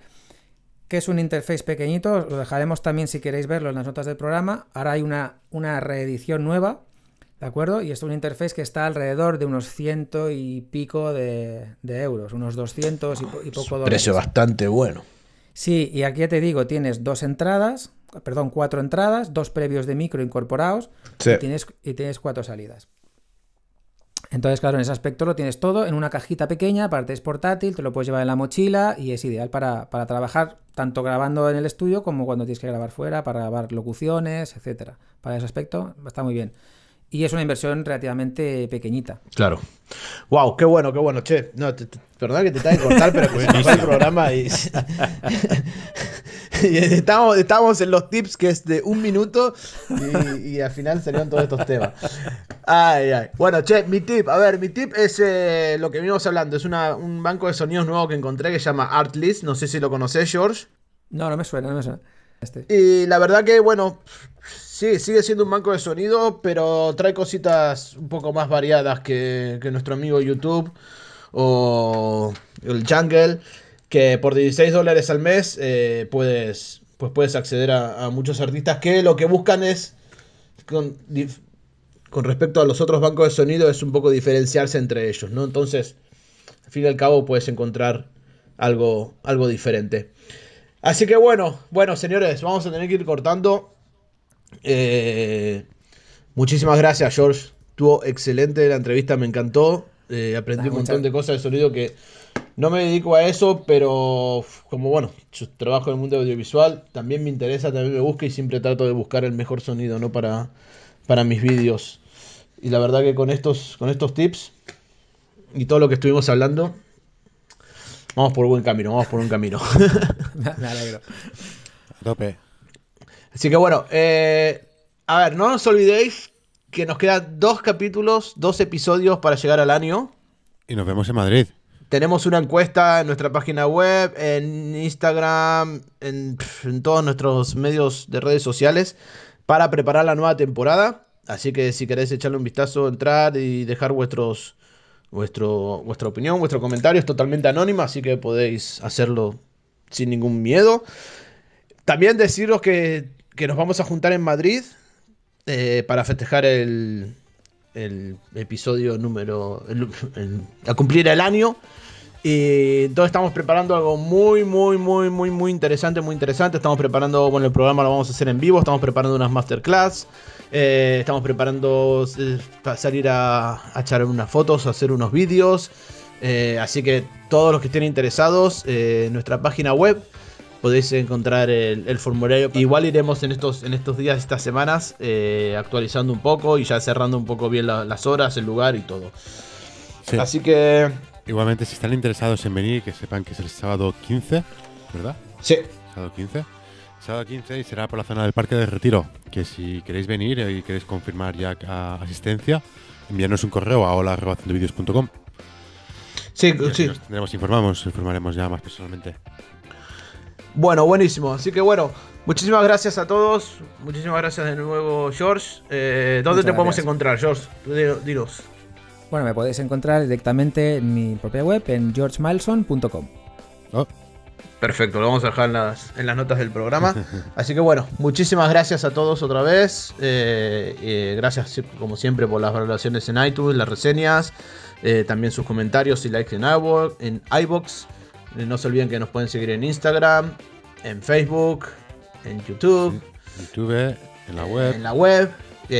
que es un interface pequeñito. Lo dejaremos también si queréis verlo en las notas del programa. Ahora hay una reedición nueva, ¿de acuerdo? Y es un interface que está alrededor de unos 100 y pico de euros, unos 200 y poco dólares. Precio bastante bueno. Sí, y aquí ya te digo, tienes 4 entradas, 2 previos de micro incorporados, Sí. y tienes 4 salidas. Entonces, claro, en ese aspecto lo tienes todo en una cajita pequeña, aparte es portátil, te lo puedes llevar en la mochila y es ideal para trabajar tanto grabando en el estudio como cuando tienes que grabar fuera, para grabar locuciones, etcétera. Para ese aspecto está muy bien. Y es una inversión relativamente pequeñita. Claro. Wow, qué bueno, che. No, perdón que te tenga que cortar, pero que se nos va el programa y estábamos en los tips que es de 1 minuto y al final salieron todos estos temas. Ay. Bueno, che, mi tip es lo que venimos hablando. Es un banco de sonidos nuevo que encontré que se llama Artlist. No sé si lo conocés, George. No me suena. Y la verdad que, bueno, sí, sigue siendo un banco de sonido, pero trae cositas un poco más variadas que nuestro amigo YouTube o el Jungle, que por $16 al mes puedes acceder a muchos artistas que lo que buscan es, con respecto a los otros bancos de sonido, es un poco diferenciarse entre ellos, ¿no? Entonces, al fin y al cabo, puedes encontrar algo diferente. Así que bueno, señores, vamos a tener que ir cortando. Muchísimas gracias, George. Estuvo excelente la entrevista, me encantó. Aprendí un montón de cosas de sonido que no me dedico a eso, pero como bueno, yo trabajo en el mundo audiovisual, también me interesa, también me busca y siempre trato de buscar el mejor sonido, ¿no? para mis vídeos. Y la verdad que con estos tips y todo lo que estuvimos hablando, vamos por buen camino. Me alegro. A tope. Así que bueno, a ver, no os olvidéis que nos quedan 2 episodios para llegar al año. Y nos vemos en Madrid. Tenemos una encuesta en nuestra página web, en Instagram, en todos nuestros medios de redes sociales para preparar la nueva temporada. Así que si queréis echarle un vistazo, entrar y dejar vuestra opinión, vuestro comentario, es totalmente anónimo, así que podéis hacerlo sin ningún miedo. También deciros que nos vamos a juntar en Madrid para festejar el episodio a cumplir el año. Y entonces estamos preparando algo muy interesante, Estamos preparando, bueno, el programa lo vamos a hacer en vivo, estamos preparando unas masterclass. Estamos preparando salir a echar unas fotos, a hacer unos vídeos. Así que todos los que estén interesados, en nuestra página web podéis encontrar el formulario. Igual iremos en estos días, estas semanas, actualizando un poco y ya cerrando un poco bien las horas, el lugar y todo. Sí. Así que... Igualmente, si están interesados en venir, que sepan que es el sábado 15, ¿verdad? Sí. Sábado 15. Sábado 15 y será por la zona del Parque del Retiro. Que si queréis venir y queréis confirmar ya asistencia, enviarnos un correo a hola@haciendovideos.com. Sí. Nos informaremos ya más personalmente. Bueno, buenísimo. Así que bueno, muchísimas gracias a todos. Muchísimas gracias de nuevo, George. ¿Dónde te podemos encontrar, George? Dinos. Bueno, me podéis encontrar directamente en mi propia web, en georgemilson.com. Oh. Perfecto, lo vamos a dejar en las notas del programa. Así que bueno, muchísimas gracias a todos otra vez. Gracias como siempre por las valoraciones en iTunes, las reseñas, también sus comentarios y likes en iVoox. No se olviden que nos pueden seguir en Instagram, en Facebook, en YouTube. En la web. En la web.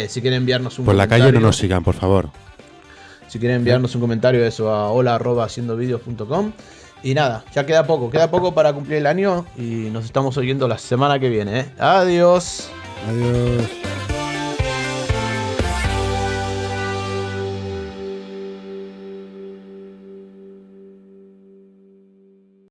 Si quieren enviarnos un por comentario. La calle no nos sigan, por favor. Si quieren enviarnos un comentario, eso a hola@haciendovideos.com. Y nada, ya queda poco para cumplir el año y nos estamos oyendo la semana que viene. Adiós. Adiós.